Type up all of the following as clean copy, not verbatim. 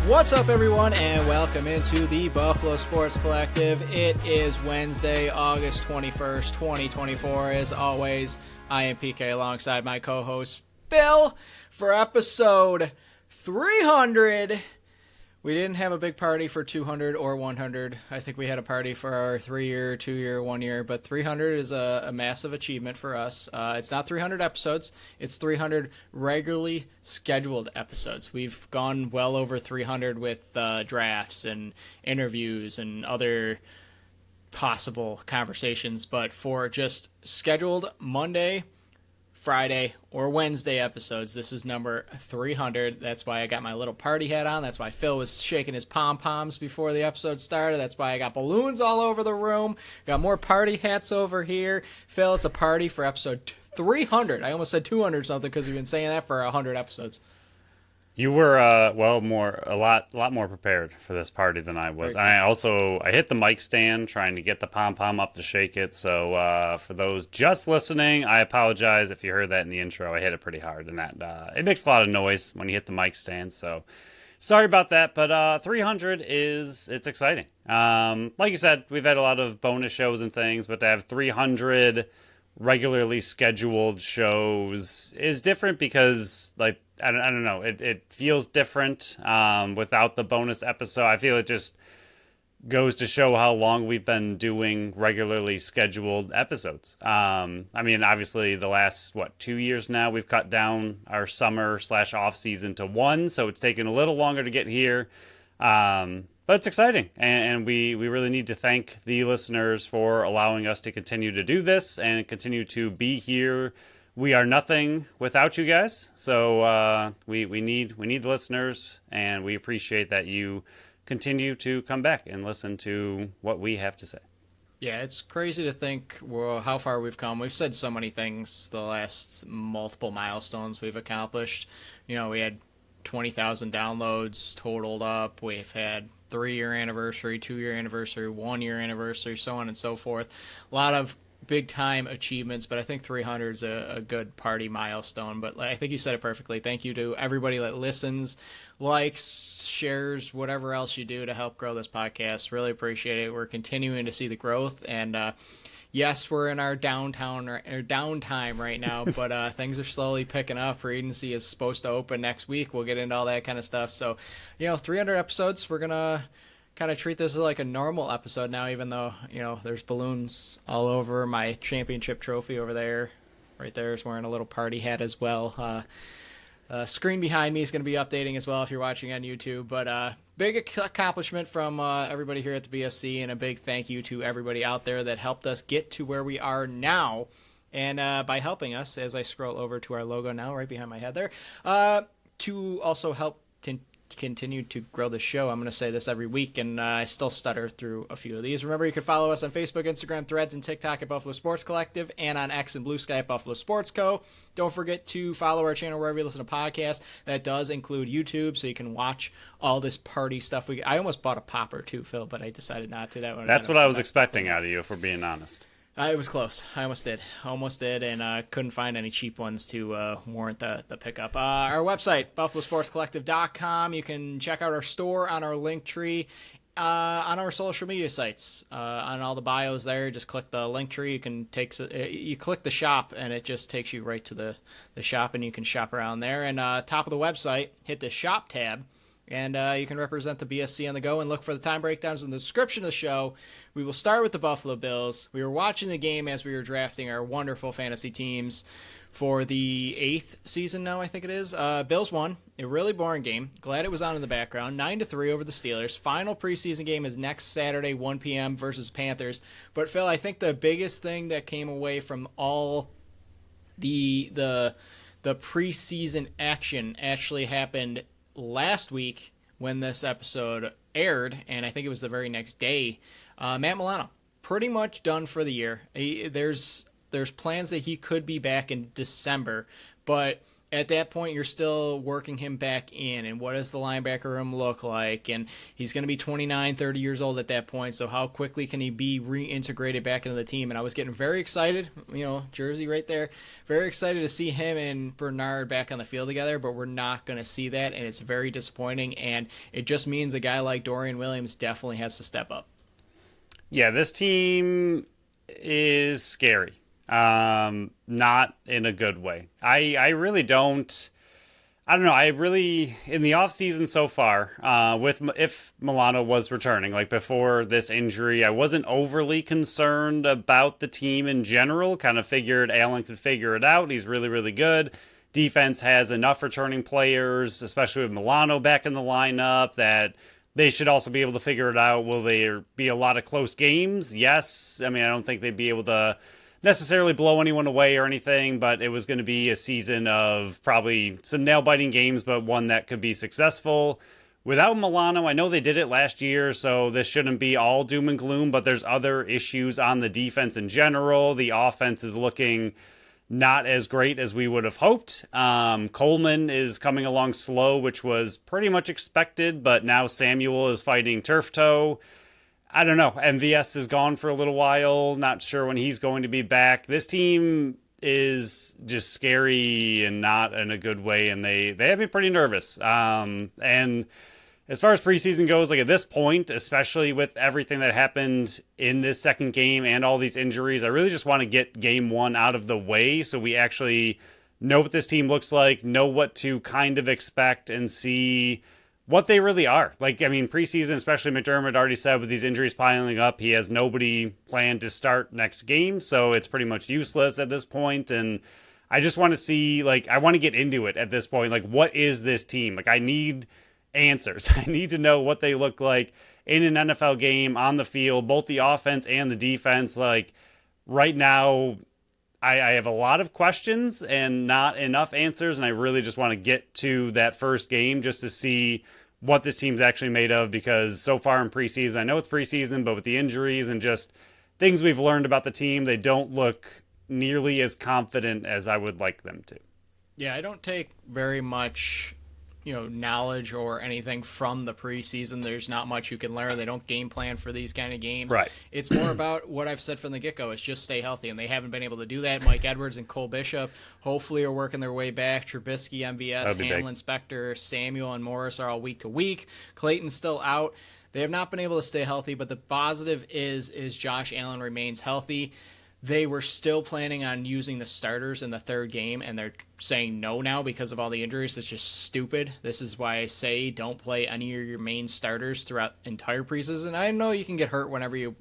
What's up, everyone, and welcome into the Buffalo Sports Collective. It is Wednesday, August 21st, 2024. As always, I am PK alongside my co-host, Phil, for episode 300. We didn't have a big party for 200 or 100. I think we had a party for our 3-year, 2-year, 1-year, but 300 is a massive achievement for us. It's not 300 episodes. It's 300 regularly scheduled episodes. We've gone well over 300 with drafts and interviews and other possible conversations, but for just scheduled Monday, Friday, or Wednesday episodes, this is number 300. That's why I got my little party hat on. That's why Phil was shaking his pom-poms before the episode started. That's why I got balloons all over the room. Got more party hats over here. Phil, it's a party for episode 300. I almost said 200 something because we've been saying that for 100 episodes. You were a lot more prepared for this party than I was. I hit the mic stand trying to get the pom pom up to shake it. So for those just listening, I apologize if you heard that in the intro. I hit it pretty hard, and that it makes a lot of noise when you hit the mic stand. So sorry about that. But 300 it's exciting. Like you said, we've had a lot of bonus shows and things, but to have 300 regularly scheduled shows is different because, like, I don't know. It feels different without the bonus episode. I feel it just goes to show how long we've been doing regularly scheduled episodes. I mean, obviously, the last, 2 years now, we've cut down our summer/off season to one, so it's taken a little longer to get here. But it's exciting, and we really need to thank the listeners for allowing us to continue to do this and continue to be here. We are nothing without you guys, so we need the listeners, and we appreciate that you continue to come back and listen to what we have to say. Yeah, it's crazy to think how far we've come. We've said so many things, the last multiple milestones we've accomplished. You know, we had 20,000 downloads totaled up. We've had 3-year anniversary, 2-year anniversary, 1-year anniversary, so on and so forth. A lot of big time achievements, but I think 300 is a good party milestone. But I think you said it perfectly. Thank you to everybody that listens, likes, shares, whatever else you do to help grow this podcast. Really appreciate it. We're continuing to see the growth, and yes, we're in our downtime right now, but things are slowly picking up. Free agency is supposed to open next week. We'll get into all that kind of stuff. So, 300 episodes. We're gonna kind of treat this as like a normal episode now, even though, there's balloons all over. My championship trophy over there, right there, is wearing a little party hat as well. Screen behind me is going to be updating as well if you're watching on YouTube. But big accomplishment from everybody here at the BSC, and a big thank you to everybody out there that helped us get to where we are now. And by helping us, as I scroll over to our logo now, right behind my head there, to also help continue to grow the show. I'm going to say this every week, and I still stutter through a few of these. Remember, you can follow us on Facebook, Instagram, Threads, and TikTok at Buffalo Sports Collective, and on X and Blue Sky at Buffalo Sports Co. Don't forget to follow our channel wherever you listen to podcasts. That does include YouTube, so you can watch all this party stuff. I almost bought a popper too, Phil, but I decided not to. That's what I was expecting out of you, if we're being honest. It was close. I almost did, and couldn't find any cheap ones to warrant the pickup. Our website, buffalosportscollective.com. You can check out our store on our link tree, on our social media sites, on all the bios there. Just click the link tree. You click the shop, and it just takes you right to the shop, and you can shop around there. And top of the website, hit the shop tab, and you can represent the BSC on the go and look for the time breakdowns in the description of the show. We will start with the Buffalo Bills. We were watching the game as we were drafting our wonderful fantasy teams for the 8th season now, I think it is. Bills won. A really boring game. Glad it was on in the background. 9-3 over the Steelers. Final preseason game is next Saturday, 1 p.m. versus Panthers. But, Phil, I think the biggest thing that came away from all the preseason action actually happened last week when this episode aired, and I think it was the very next day. Matt Milano, pretty much done for the year. There's plans that he could be back in December, but at that point, you're still working him back in, and what does the linebacker room look like? And he's going to be 29, 30 years old at that point, so how quickly can he be reintegrated back into the team? And I was getting very excited, Jersey right there, very excited to see him and Bernard back on the field together, but we're not going to see that, and it's very disappointing, and it just means a guy like Dorian Williams definitely has to step up. Yeah, this team is scary. Not in a good way. I really don't. I don't know. I really, in the offseason so far, if Milano was returning, like before this injury, I wasn't overly concerned about the team in general. Kind of figured Allen could figure it out. He's really, really good. Defense has enough returning players, especially with Milano back in the lineup, that they should also be able to figure it out. Will there be a lot of close games? Yes. I mean, I don't think they'd be able to necessarily blow anyone away or anything, but it was going to be a season of probably some nail-biting games, but one that could be successful. Without Milano, I know they did it last year, so this shouldn't be all doom and gloom, but there's other issues on the defense in general. The offense is looking not as great as we would have hoped. Coleman is coming along slow, which was pretty much expected, but now Samuel is fighting turf toe. I don't know. MVS is gone for a little while. Not sure when he's going to be back. This team is just scary and not in a good way, and they have me pretty nervous. And as far as preseason goes, like at this point, especially with everything that happened in this second game and all these injuries, I really just want to get game one out of the way so we actually know what this team looks like, know what to kind of expect, and see what they really are. Like, I mean, preseason, especially McDermott already said with these injuries piling up, he has nobody planned to start next game, so it's pretty much useless at this point. And I just want to see, like, I want to get into it at this point. Like, what is this team? Like, I need answers. I need to know what they look like in an NFL game on the field, both the offense and the defense. Like, right now, I have a lot of questions and not enough answers, and I really just want to get to that first game just to see what this team's actually made of, because so far in preseason, I know it's preseason, but with the injuries and just things we've learned about the team, they don't look nearly as confident as I would like them to. Yeah, I don't take very much knowledge or anything from the preseason. There's not much you can learn. They don't game plan for these kind of games. Right. It's more about what I've said from the get-go. It's just stay healthy, and they haven't been able to do that. Mike Edwards and Cole Bishop hopefully are working their way back. Trubisky, MVS, Hamlin, Spector, Samuel, and Morris are all week to week. Clayton's still out. They have not been able to stay healthy, but the positive is Josh Allen remains healthy. They were still planning on using the starters in the third game, and they're saying no now because of all the injuries. That's just stupid. This is why I say don't play any of your main starters throughout entire preseason. I know you can get hurt whenever you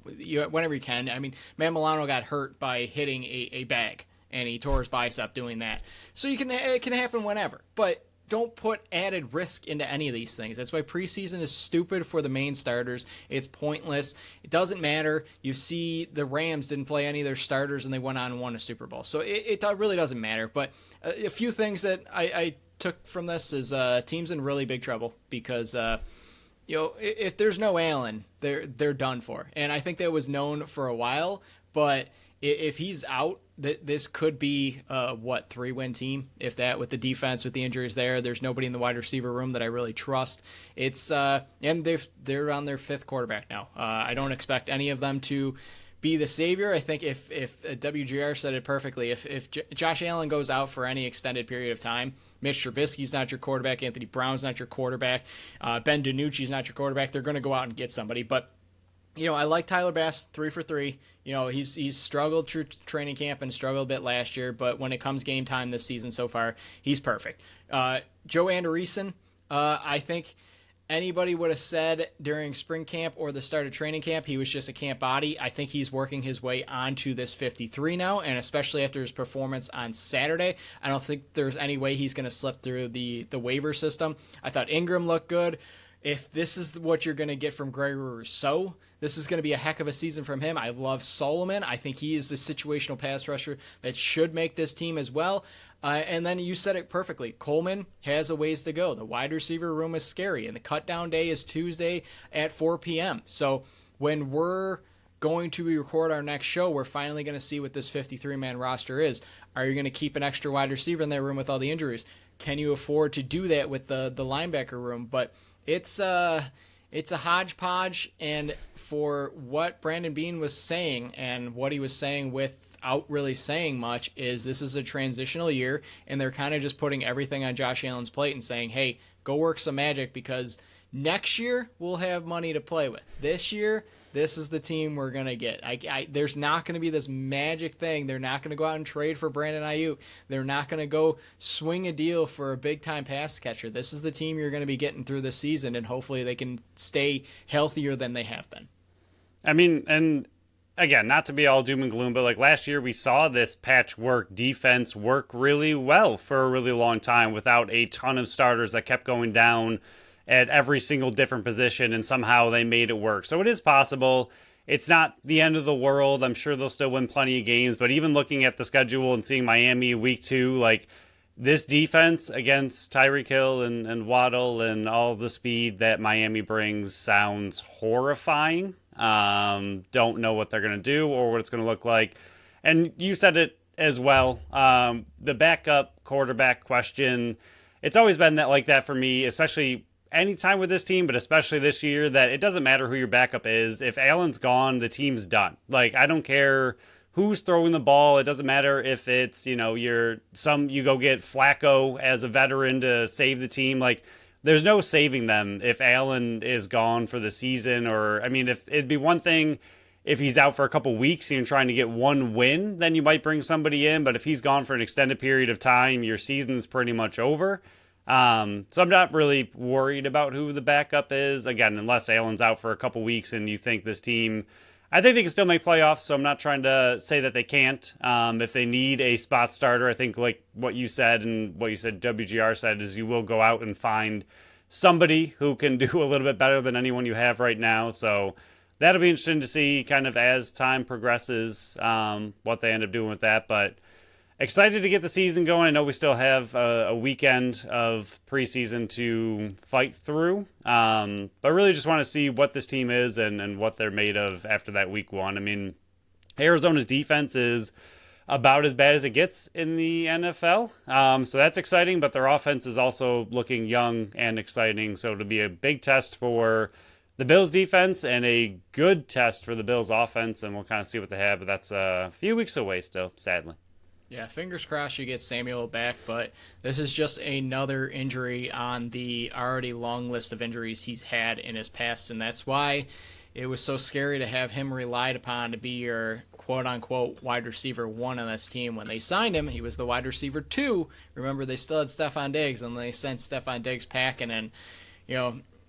can. I mean, Matt Milano got hurt by hitting a bag, and he tore his bicep doing that. So it can happen whenever, but don't put added risk into any of these things. That's why preseason is stupid for the main starters. It's pointless. It doesn't matter. You see the Rams didn't play any of their starters, and they went on and won a Super Bowl. So it really doesn't matter. But a few things that I took from this is teams in really big trouble because if there's no Allen, they're done for. And I think that was known for a while, but if he's out, this could be a 3-win team, if that, with the defense, with the injuries there. There's nobody in the wide receiver room that I really trust. It's and they're on their fifth quarterback now. I don't expect any of them to be the savior. I think if WGR said it perfectly, if Josh Allen goes out for any extended period of time, Mitch Trubisky's not your quarterback, Anthony Brown's not your quarterback, Ben DiNucci's not your quarterback, they're going to go out and get somebody. But I like Tyler Bass, 3 for 3. He's struggled through training camp and struggled a bit last year, but when it comes game time this season so far, he's perfect. Joe Anderson, I think anybody would have said during spring camp or the start of training camp he was just a camp body. I think he's working his way onto this 53 now, and especially after his performance on Saturday, I don't think there's any way he's going to slip through the waiver system. I thought Ingram looked good. If this is what you're going to get from Gregory Rousseau, this is going to be a heck of a season from him. I love Solomon. I think he is the situational pass rusher that should make this team as well. And then you said it perfectly. Coleman has a ways to go. The wide receiver room is scary, and the cut down day is Tuesday at 4 p.m. So when we're going to record our next show, we're finally going to see what this 53-man roster is. Are you going to keep an extra wide receiver in that room with all the injuries? can you afford to do that with the linebacker room? But it's a hodgepodge, and for what Brandon Beane was saying and what he was saying without really saying much is this is a transitional year, and they're kind of just putting everything on Josh Allen's plate and saying, hey, go work some magic because next year we'll have money to play with. This year, this is the team we're going to get. There's not going to be this magic thing. They're not going to go out and trade for Brandon Ayuk. They're not going to go swing a deal for a big-time pass catcher. This is the team you're going to be getting through the season, and hopefully they can stay healthier than they have been. I mean, and again, not to be all doom and gloom, but like last year we saw this patchwork defense work really well for a really long time without a ton of starters that kept going down at every single different position, and somehow they made it work. So it is possible. It's not the end of the world. I'm sure they'll still win plenty of games, but even looking at the schedule and seeing Miami week 2, like this defense against Tyreek Hill and Waddle and all the speed that Miami brings sounds horrifying. Don't know what they're going to do or what it's going to look like. And you said it as well. The backup quarterback question, it's always been that like that for me, especially anytime with this team, but especially this year, that it doesn't matter who your backup is. If Allen's gone, the team's done. Like, I don't care who's throwing the ball. It doesn't matter if it's, you go get Flacco as a veteran to save the team. Like, there's no saving them if Allen is gone for the season. Or, I mean, if it'd be one thing if he's out for a couple weeks and you're trying to get one win, then you might bring somebody in. But if he's gone for an extended period of time, your season's pretty much over. So I'm not really worried about who the backup is. Again, unless Allen's out for a couple weeks and you think this team, I think they can still make playoffs. So I'm not trying to say that they can't. If they need a spot starter, I think like what you said and what you said WGR said is you will go out and find somebody who can do a little bit better than anyone you have right now. So that'll be interesting to see kind of as time progresses, what they end up doing with that. But excited to get the season going. I know we still have a weekend of preseason to fight through, but really just want to see what this team is and what they're made of after that week 1. I mean, Arizona's defense is about as bad as it gets in the NFL, so that's exciting, but their offense is also looking young and exciting, so it'll be a big test for the Bills defense and a good test for the Bills offense, and we'll kind of see what they have, but that's a few weeks away still, sadly. Yeah, fingers crossed you get Samuel back, but this is just another injury on the already long list of injuries he's had in his past, and that's why it was so scary to have him relied upon to be your quote-unquote wide receiver 1 on this team. When they signed him, he was the wide receiver 2. Remember, they still had Stephon Diggs, and they sent Stephon Diggs packing, and,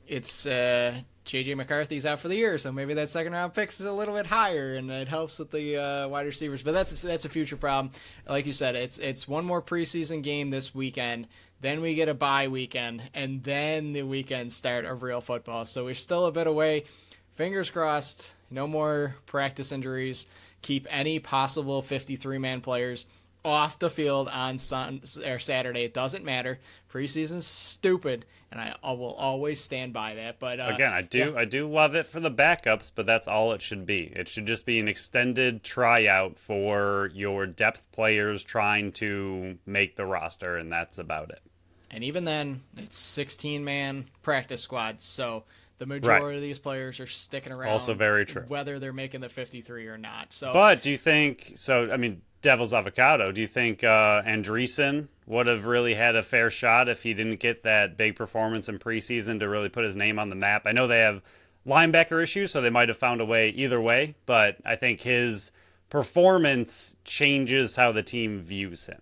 it's J.J. McCarthy's out for the year, so maybe that second-round pick is a little bit higher, and it helps with the wide receivers. But that's a future problem. Like you said, it's one more preseason game this weekend. Then we get a bye weekend, and then the weekend start of real football. So we're still a bit away. Fingers crossed, no more practice injuries. Keep any possible 53-man players off the field on Saturday. It doesn't matter. Preseason's stupid, and I will always stand by that. But again, I do love it for the backups, but that's all it should be. It should just be an extended tryout for your depth players trying to make the roster, and that's about it. And even then, it's 16-man practice squads, so the majority of these players are sticking around. Also very true. Whether they're making the 53 or not. So, but do you think so? I mean, devil's avocado. Do you think Andreessen would have really had a fair shot if he didn't get that big performance in preseason to really put his name on the map? I know they have linebacker issues, so they might have found a way either way. But I think his performance changes how the team views him.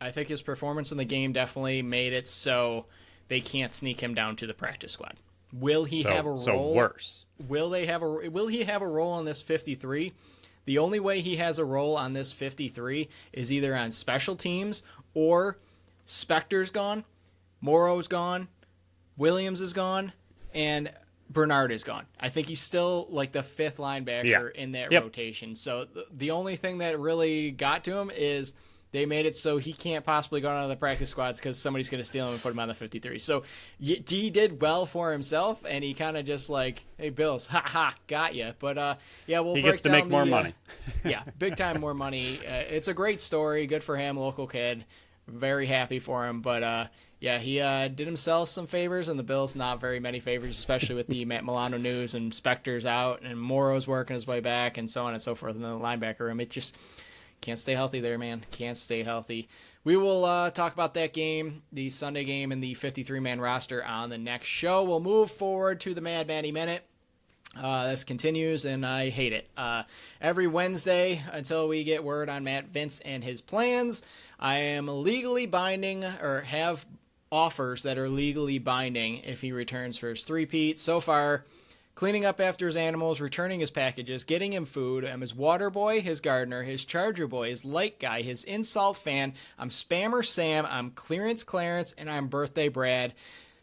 I think his performance in the game definitely made it so they can't sneak him down to the practice squad. Will he have a role? So worse. Will he have a role on this 53? The only way he has a role on this 53 is either on special teams or Spector's gone, Morrow's gone, Williams is gone, and Bernard is gone. I think he's still like the 5th linebacker in that rotation. So the only thing that really got to him is they made it so he can't possibly go on the practice squads because somebody's going to steal him and put him on the 53. So he did well for himself, and he kind of just like, hey, Bills, got you. But, we'll he break gets to down make more money. Big time more money. It's a great story. Good for him, local kid. Very happy for him. But, Yeah, he did himself some favors, and the Bills not very many favors, especially with the Matt Milano news and Spector's out, and Morrow's working his way back, and so on and so forth in the linebacker room. It just can't stay healthy there, man. Can't stay healthy. We will talk about that game, the Sunday game, and the 53-man roster on the next show. We'll move forward to the Mad Matty Minute. This continues, and I hate it. Every Wednesday, until we get word on Matt Vince and his plans, I am legally binding, or have offers that are legally binding if he returns for his three-peat. So far, cleaning up after his animals, returning his packages, getting him food. I'm his water boy, his gardener, his charger boy, his light guy, his insult fan. I'm Spammer Sam, I'm Clearance Clarence, and I'm Birthday Brad.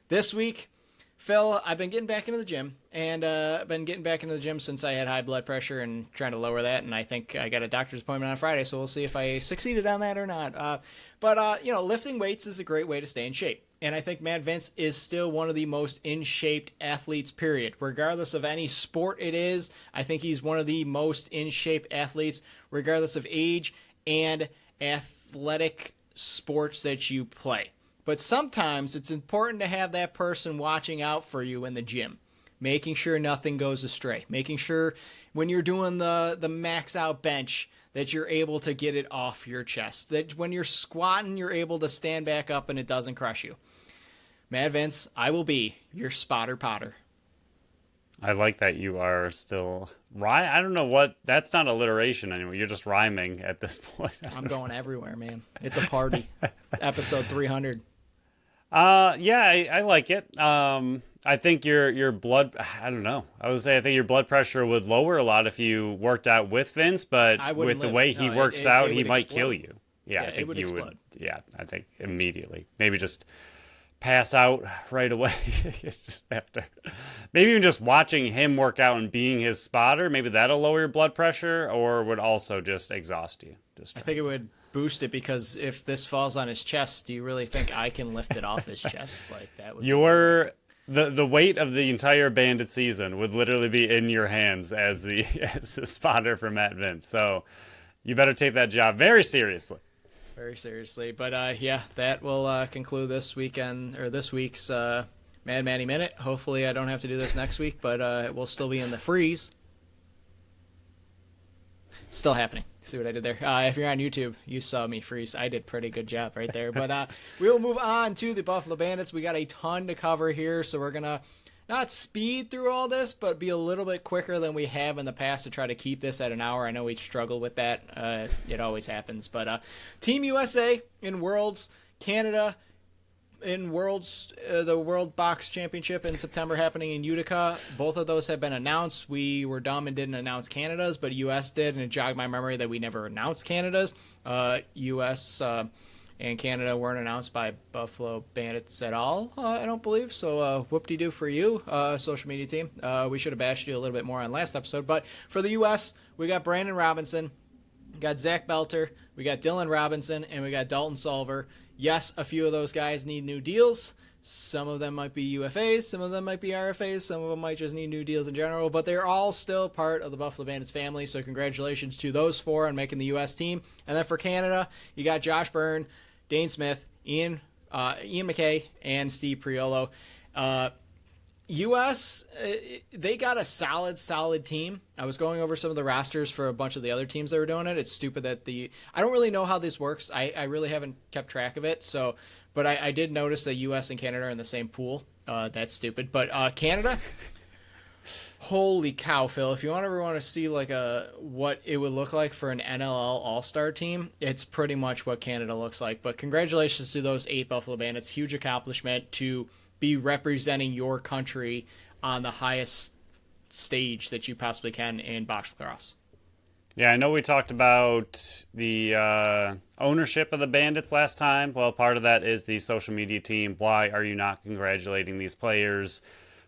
This week, Phil, I've been getting back into the gym, and I've been getting back into the gym since I had high blood pressure and trying to lower that, and I think I got a doctor's appointment on Friday, so we'll see if I succeeded on that or not. But lifting weights is a great way to stay in shape, and I think Matt Vince is still one of the most in-shaped athletes, period. Regardless of any sport it is, I think he's one of the most in-shape athletes, regardless of age and athletic sports that you play. But sometimes it's important to have that person watching out for you in the gym, making sure nothing goes astray, making sure when you're doing the max out bench that you're able to get it off your chest, that when you're squatting, you're able to stand back up and it doesn't crush you. Mad Vince, I will be your spotter potter. I like that you are still I don't know what, that's not alliteration anymore. You're just rhyming at this point. I'm going everywhere, man. It's a party. Episode 300. Yeah, I like it. I think your blood, I don't know. I would say I think your blood pressure would lower a lot if you worked out with Vince, but with the way he works out, he might kill you. Yeah, I think you would. Yeah, I think immediately. Maybe just pass out right away. Just after. Maybe even just watching him work out and being his spotter, maybe that'll lower your blood pressure, or would also just exhaust you. I think it would boost it, because if this falls on his chest, do you really think I can lift it off his chest? Like that would the weight of the entire Bandit season would literally be in your hands as the spotter for Matt Vince. So you better take that job very seriously. Very seriously. But yeah, that will conclude this week's Mad Matty Minute. Hopefully I don't have to do this next week, but it will still be in the freeze. It's still happening. See what I did there? If you're on YouTube, you saw me freeze. I did a pretty good job right there. But we'll move on to the Buffalo Bandits. We got a ton to cover here, so we're going to not speed through all this, but be a little bit quicker than we have in the past to try to keep this at an hour. I know we struggle with that. It always happens. But Team USA in Worlds, Canada in Worlds, the World Box Championship in September happening in Utica. Both of those have been announced. We were dumb and didn't announce Canada's, but US did, and it jogged my memory that we never announced Canada's. US and Canada weren't announced by Buffalo Bandits at all, I don't believe. So whoop-de-doo for you, social media team. We should have bashed you a little bit more on last episode. But for the US, we got Brandon Robinson, we got Zach Belter, we got Dylan Robinson, and we got Dalton Solver. Yes, a few of those guys need new deals. Some of them might be UFAs, some of them might be RFAs, some of them might just need new deals in general, but they're all still part of the Buffalo Bandits family, so congratulations to those four on making the U.S. team. And then for Canada, you got Josh Byrne, Dane Smith, Ian McKay, and Steve Priolo. U.S., they got a solid team. I was going over some of the rosters for a bunch of the other teams that were doing it. It's stupid that I don't really know how this works. I really haven't kept track of it. So, but I did notice that U.S. and Canada are in the same pool. That's stupid. But Canada, holy cow, Phil! If you ever want to see like what it would look like for an NLL All-Star team, it's pretty much what Canada looks like. But congratulations to those 8 Buffalo Bandits. Huge accomplishment to be representing your country on the highest stage that you possibly can in box lacrosse. Yeah, I know we talked about the ownership of the Bandits last time. Well, part of that is the social media team. Why are you not congratulating these players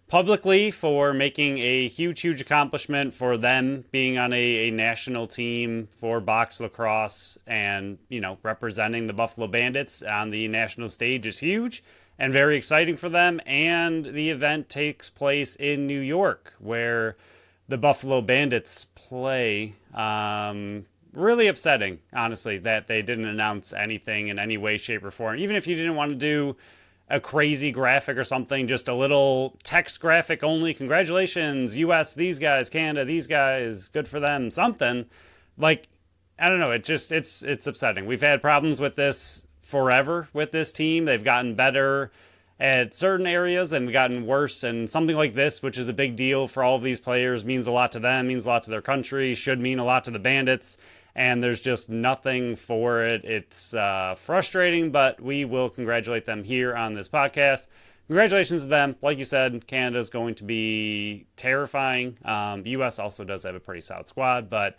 publicly for making a huge accomplishment, for them being on a national team for box lacrosse, and, you know, representing the Buffalo Bandits on the national stage is huge and very exciting for them. And the event takes place in New York, where the Buffalo Bandits play. Really upsetting, honestly, that they didn't announce anything in any way, shape, or form. Even if you didn't want to do a crazy graphic or something, just a little text graphic only. Congratulations, US, these guys, Canada, these guys, good for them, something. Like, I don't know, it's upsetting. We've had problems with this forever with this team. They've gotten better at certain areas and gotten worse, and something like this, which is a big deal for all of these players, means a lot to them, means a lot to their country, should mean a lot to the Bandits, and there's just nothing for it. It's frustrating, but we will congratulate them here on this podcast. Congratulations to them. Like you said, Canada's going to be terrifying. US also does have a pretty solid squad, but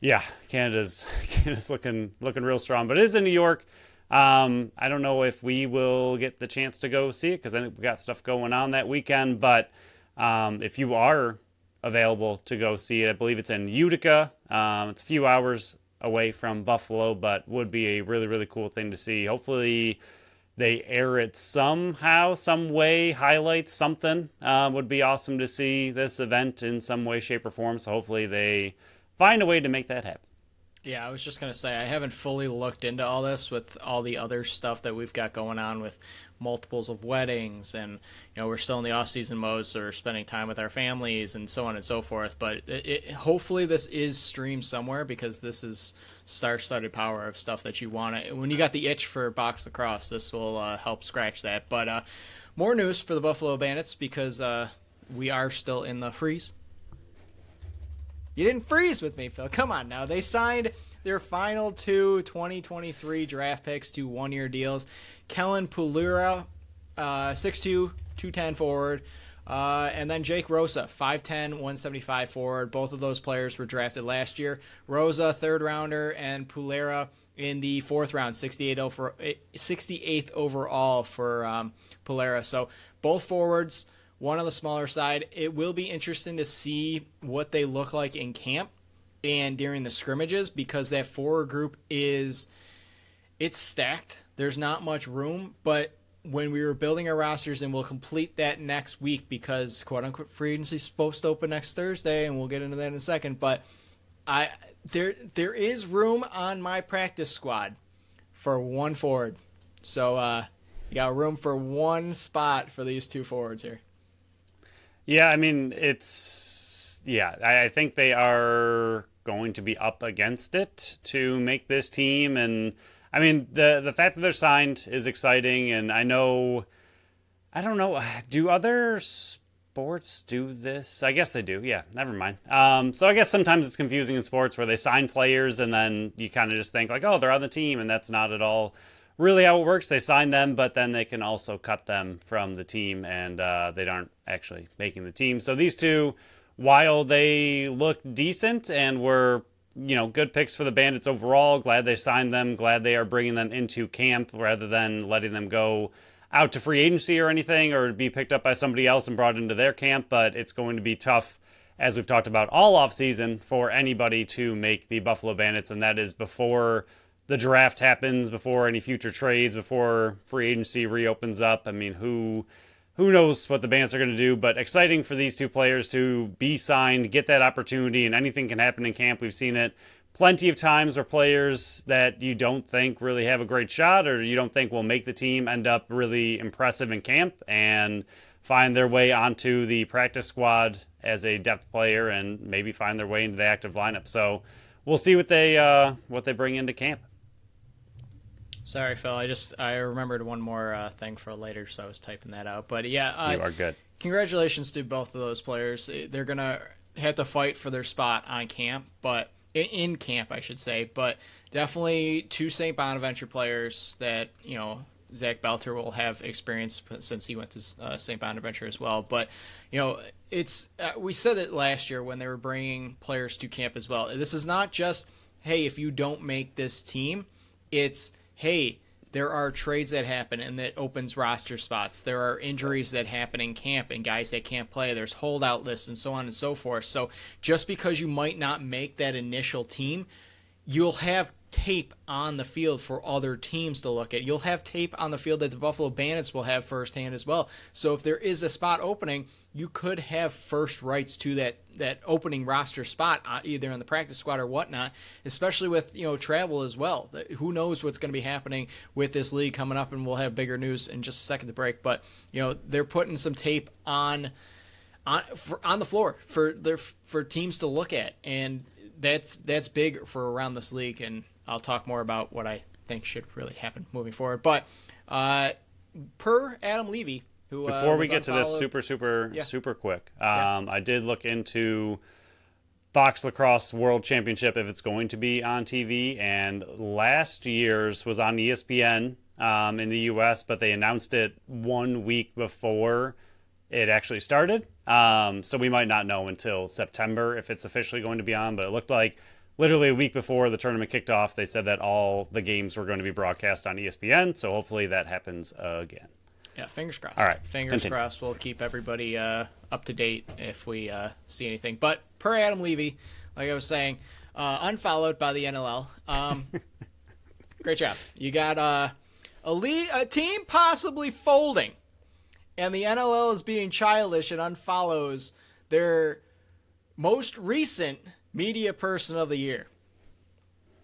yeah, Canada's looking real strong, but it is in New York. I don't know if we will get the chance to go see it because I think we got stuff going on that weekend. But if you are available to go see it, I believe it's in Utica. It's a few hours away from Buffalo, but would be a really, really cool thing to see. Hopefully they air it somehow, some way, highlights something. Would be awesome to see this event in some way, shape, or form. So hopefully they find a way to make that happen. Yeah, I was just going to say, I haven't fully looked into all this with all the other stuff that we've got going on with multiples of weddings, and we're still in the off-season mode, so we're spending time with our families and so on and so forth. But hopefully this is streamed somewhere, because this is star-studded power of stuff that you want to. When you got the itch for box lacrosse, this will help scratch that. But more news for the Buffalo Bandits, because we are still in the freeze. You didn't freeze with me, Phil. Come on now. They signed their final two 2023 draft picks to one-year deals. Kellen Pulera, 6'2", 210 forward, and then Jake Rosa, 5'10", 175 forward. Both of those players were drafted last year. Rosa, third rounder, and Pulera in the fourth round, 68th overall for Pulera. So both forwards. One on the smaller side. It will be interesting to see what they look like in camp and during the scrimmages, because that forward group it's stacked. There's not much room, but when we were building our rosters, and we'll complete that next week, because quote-unquote free agency is supposed to open next Thursday, and we'll get into that in a second, but there is room on my practice squad for one forward. So you got room for one spot for these two forwards here. Yeah, I mean, I think they are going to be up against it to make this team. And I mean, the fact that they're signed is exciting. And I don't know, do other sports do this? I guess they do. Yeah, never mind. So I guess sometimes it's confusing in sports where they sign players and then you kind of just think like, oh, they're on the team. And that's not at all really how it works. They sign them, but then they can also cut them from the team, and they aren't actually making the team. So these two, while they look decent and were good picks for the Bandits overall, glad they signed them, glad they are bringing them into camp rather than letting them go out to free agency or anything, or be picked up by somebody else and brought into their camp. But it's going to be tough, as we've talked about all offseason, for anybody to make the Buffalo Bandits, and that is before the draft happens, before any future trades, before free agency reopens up. I mean, who knows what the Bandits are going to do, but exciting for these two players to be signed, get that opportunity, and anything can happen in camp. We've seen it plenty of times where players that you don't think really have a great shot, or you don't think will make the team, end up really impressive in camp and find their way onto the practice squad as a depth player and maybe find their way into the active lineup. So we'll see what they bring into camp. Sorry, Phil. I remembered one more thing for later, so I was typing that out. But yeah, you are good. Congratulations to both of those players. They're gonna have to fight for their spot on camp, but in camp, I should say. But definitely two St. Bonaventure players that Zach Belter will have experience since he went to St. Bonaventure as well. But it's we said it last year when they were bringing players to camp as well. This is not just, hey, if you don't make this team, it's, hey, there are trades that happen and that opens roster spots. There are injuries that happen in camp and guys that can't play. There's holdout lists and so on and so forth. So just because you might not make that initial team, you'll have tape on the field for other teams to look at. You'll have tape on the field that the Buffalo Bandits will have firsthand as well. So if there is a spot opening, you could have first rights to that opening roster spot, either on the practice squad or whatnot, especially with travel as well. Who knows what's going to be happening with this league coming up, and we'll have bigger news in just a second to break. But they're putting some tape on the floor for teams to look at, and that's big for around this league. And I'll talk more about what I think should really happen moving forward. But per Adam Levy, who before we get to this super quick, I did look into Fox Lacrosse World Championship if it's going to be on TV, and last year's was on ESPN in the U.S., but they announced it 1 week before it actually started. So we might not know until September if it's officially going to be on, but it looked like literally a week before the tournament kicked off, they said that all the games were going to be broadcast on ESPN, so hopefully that happens again. Yeah, fingers crossed. All right, fingers crossed. We'll keep everybody up to date if we see anything. But per Adam Levy, like I was saying, unfollowed by the NLL. Great job. You got a team possibly folding, and the NLL is being childish and unfollows their most recent media person of the year.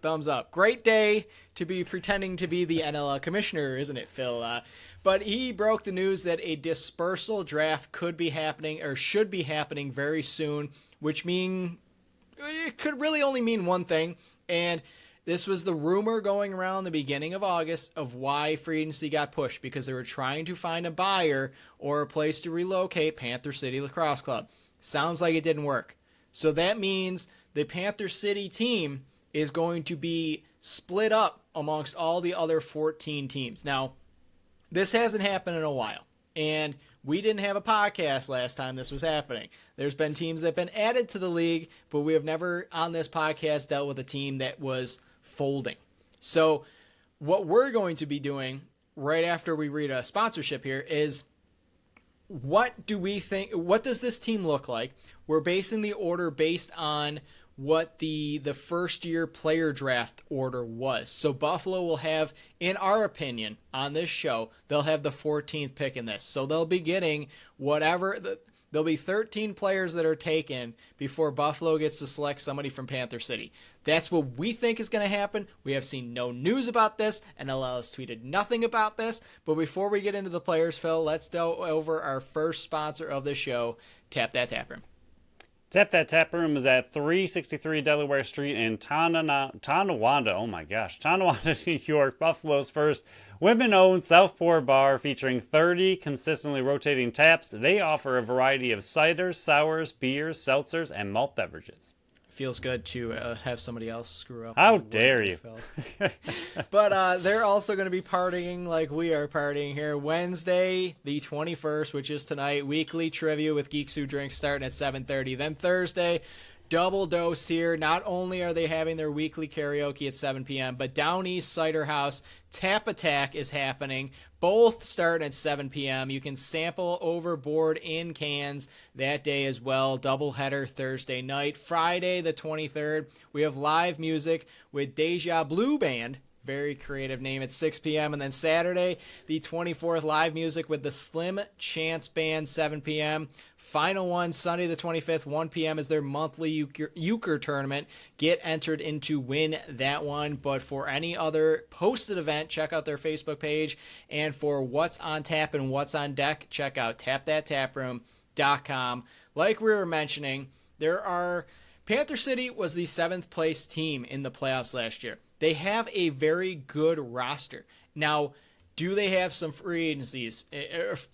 Thumbs up. Great day to be pretending to be the NLL commissioner, isn't it, Phil? But he broke the news that a dispersal draft could be happening, or should be happening very soon, which it could really only mean one thing. And this was the rumor going around the beginning of August of why free agency got pushed, because they were trying to find a buyer or a place to relocate Panther City Lacrosse Club. Sounds like it didn't work. So that means the Panther City team is going to be split up amongst all the other 14 teams. Now, this hasn't happened in a while, and we didn't have a podcast last time this was happening. There's been teams that have been added to the league, but we have never on this podcast dealt with a team that was folding. So what we're going to be doing right after we read a sponsorship here is, what do we think? What does this team look like? We're basing the order based on what the first year player draft order was. So Buffalo will have, in our opinion, on this show, they'll have the 14th pick in this. So they'll be getting there'll be 13 players that are taken before Buffalo gets to select somebody from Panther City. That's what we think is going to happen. We have seen no news about this, and NLL has tweeted nothing about this. But before we get into the players, Phil, let's go over our first sponsor of the show, Tap That Tap Room. Tap That Tap Room is at 363 Delaware Street in Tonawanda. Oh my gosh. Tonawanda, New York. Buffalo's first women-owned Southport bar featuring 30 consistently rotating taps. They offer a variety of ciders, sours, beers, seltzers, and malt beverages. Feels good to have somebody else screw up. How dare you? But they're also going to be partying like we are partying here. Wednesday, the 21st, which is tonight, weekly trivia with Geeks Who Drink starting at 7:30. Then Thursday, double dose here. Not only are they having their weekly karaoke at 7 p.m., but Down East Cider House Tap Attack is happening. Both start at 7 p.m. You can sample overboard in cans that day as well. Doubleheader Thursday night. Friday the 23rd, we have live music with Deja Blue Band. Very creative name at 6 p.m. And then Saturday, the 24th, live music with the Slim Chance Band, 7 p.m. Final one, Sunday the 25th, 1 p.m. is their monthly euchre tournament. Get entered in to win that one. But for any other posted event, check out their Facebook page. And for what's on tap and what's on deck, check out tapthattaproom.com. Like we were mentioning, Panther City was the 7th place team in the playoffs last year. They have a very good roster. Now, do they have some free agencies,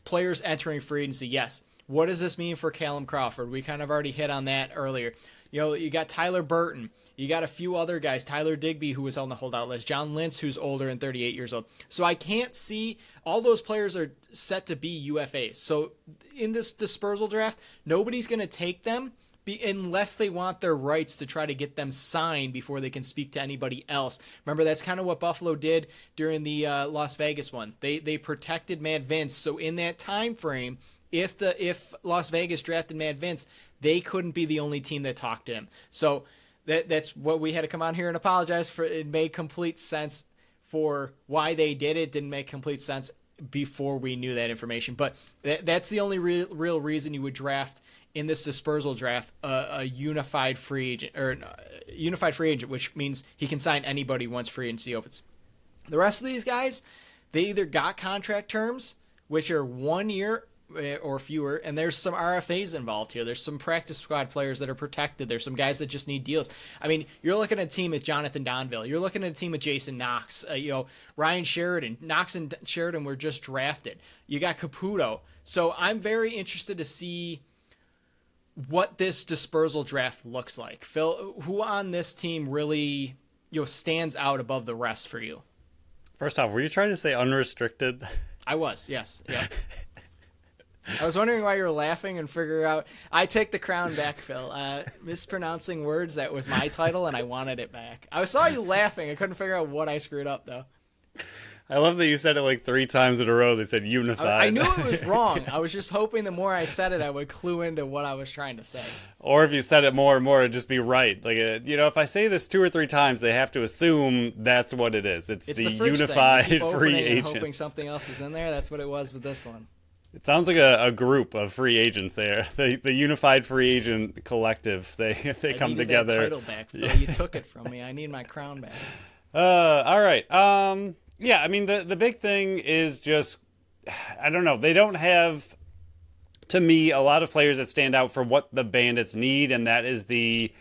players entering free agency? Yes. What does this mean for Callum Crawford? We kind of already hit on that earlier. You got Tyler Burton. You got a few other guys. Tyler Digby, who was on the holdout list. John Lintz, who's older and 38 years old. So I can't see, all those players are set to be UFAs. So in this dispersal draft, nobody's going to take them unless they want their rights to try to get them signed before they can speak to anybody else. Remember, that's kind of what Buffalo did during the Las Vegas one. They protected Mad Vince. So in that time frame, if Las Vegas drafted Mad Vince, they couldn't be the only team that talked to him. So that's what we had to come on here and apologize for. It made complete sense for why they did it. Didn't make complete sense before we knew that information. But that's the only real reason you would draft in this dispersal draft a unified free agent, or unified free agent, which means he can sign anybody once free agency opens. The rest of these guys, they either got contract terms, which are 1 year or fewer, and there's some RFAs involved here. There's some practice squad players that are protected. There's some guys that just need deals. I mean, you're looking at a team with Jonathan Donville. You're looking at a team with Jason Knox. Ryan Sheridan. Knox and Sheridan were just drafted. You got Caputo. So I'm very interested to see what this dispersal draft looks like. Phil, who on this team really stands out above the rest for you? First off, were you trying to say unrestricted? I was, yes. Yeah. I was wondering why you were laughing and figuring out. I take the crown back, Phil. Mispronouncing words, that was my title, and I wanted it back. I saw you laughing. I couldn't figure out what I screwed up, though. I love that you said it like 3 times in a row. They said unified. I knew it was wrong. I was just hoping the more I said it, I would clue into what I was trying to say. Or if you said it more and more, it'd just be right. Like, if I say this 2 or 3 times, they have to assume that's what it is. It's the unified free agent. Hoping something else is in there. That's what it was with this one. It sounds like a group of free agents there. The unified free agent collective. They come together. That title back, Phil. You took it from me. I need my crown back. All right. Yeah, I mean, the big thing is just, I don't know. They don't have, to me, a lot of players that stand out for what the Bandits need, and that is the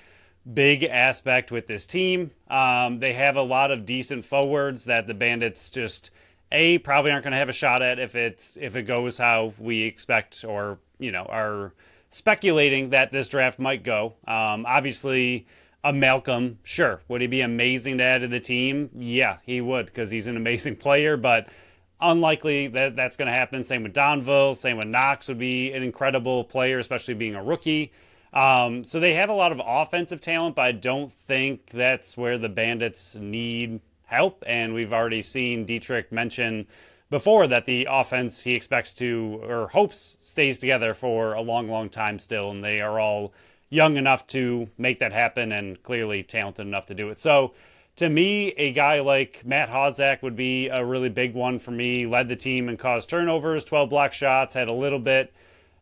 big aspect with this team. They have a lot of decent forwards that the Bandits just, probably aren't going to have a shot at if it goes how we expect, or, are speculating that this draft might go. Obviously, a Malcolm, sure. Would he be amazing to add to the team? Yeah, he would, because he's an amazing player, but unlikely that that's going to happen. Same with Donville, same with Knox would be an incredible player, especially being a rookie. So they have a lot of offensive talent, but I don't think that's where the Bandits need help. And we've already seen Dietrich mention before that the offense he expects to, or hopes, stays together for a long, long time still, and they are all young enough to make that happen and clearly talented enough to do it. So to me, a guy like Matt Hozak would be a really big one for me. Led the team and caused turnovers, 12 block shots, had a little bit,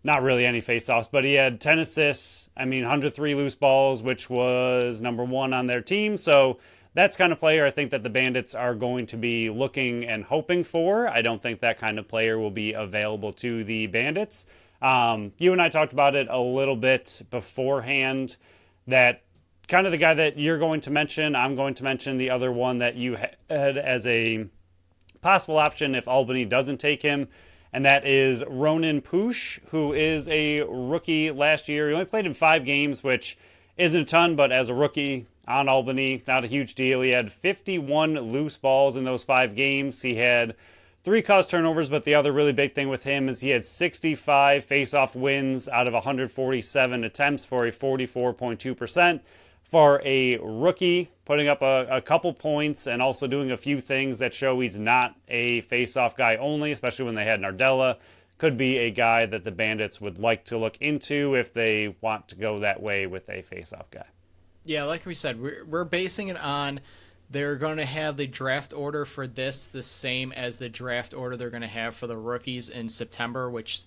not really any faceoffs, but he had 10 assists. 103 loose balls, which was number 1 on their team. So that's kind of player I think that the Bandits are going to be looking and hoping for. I don't think that kind of player will be available to the Bandits. You and I talked about it a little bit beforehand, that kind of the guy that you're going to mention, I'm going to mention the other one that you had as a possible option if Albany doesn't take him, and that is Ronan Poosh, who is a rookie last year. He only played in 5 games, which isn't a ton, but as a rookie on Albany, not a huge deal. He had 51 loose balls in those 5 games. He had 3 caused turnovers, but the other really big thing with him is he had 65 face-off wins out of 147 attempts for a 44.2%. For a rookie, putting up a couple points and also doing a few things that show he's not a face-off guy only, especially when they had Nardella. Could be a guy that the Bandits would like to look into if they want to go that way with a face-off guy. Yeah, like we said, we're basing it on they're going to have the draft order for this the same as the draft order they're going to have for the rookies in September, which,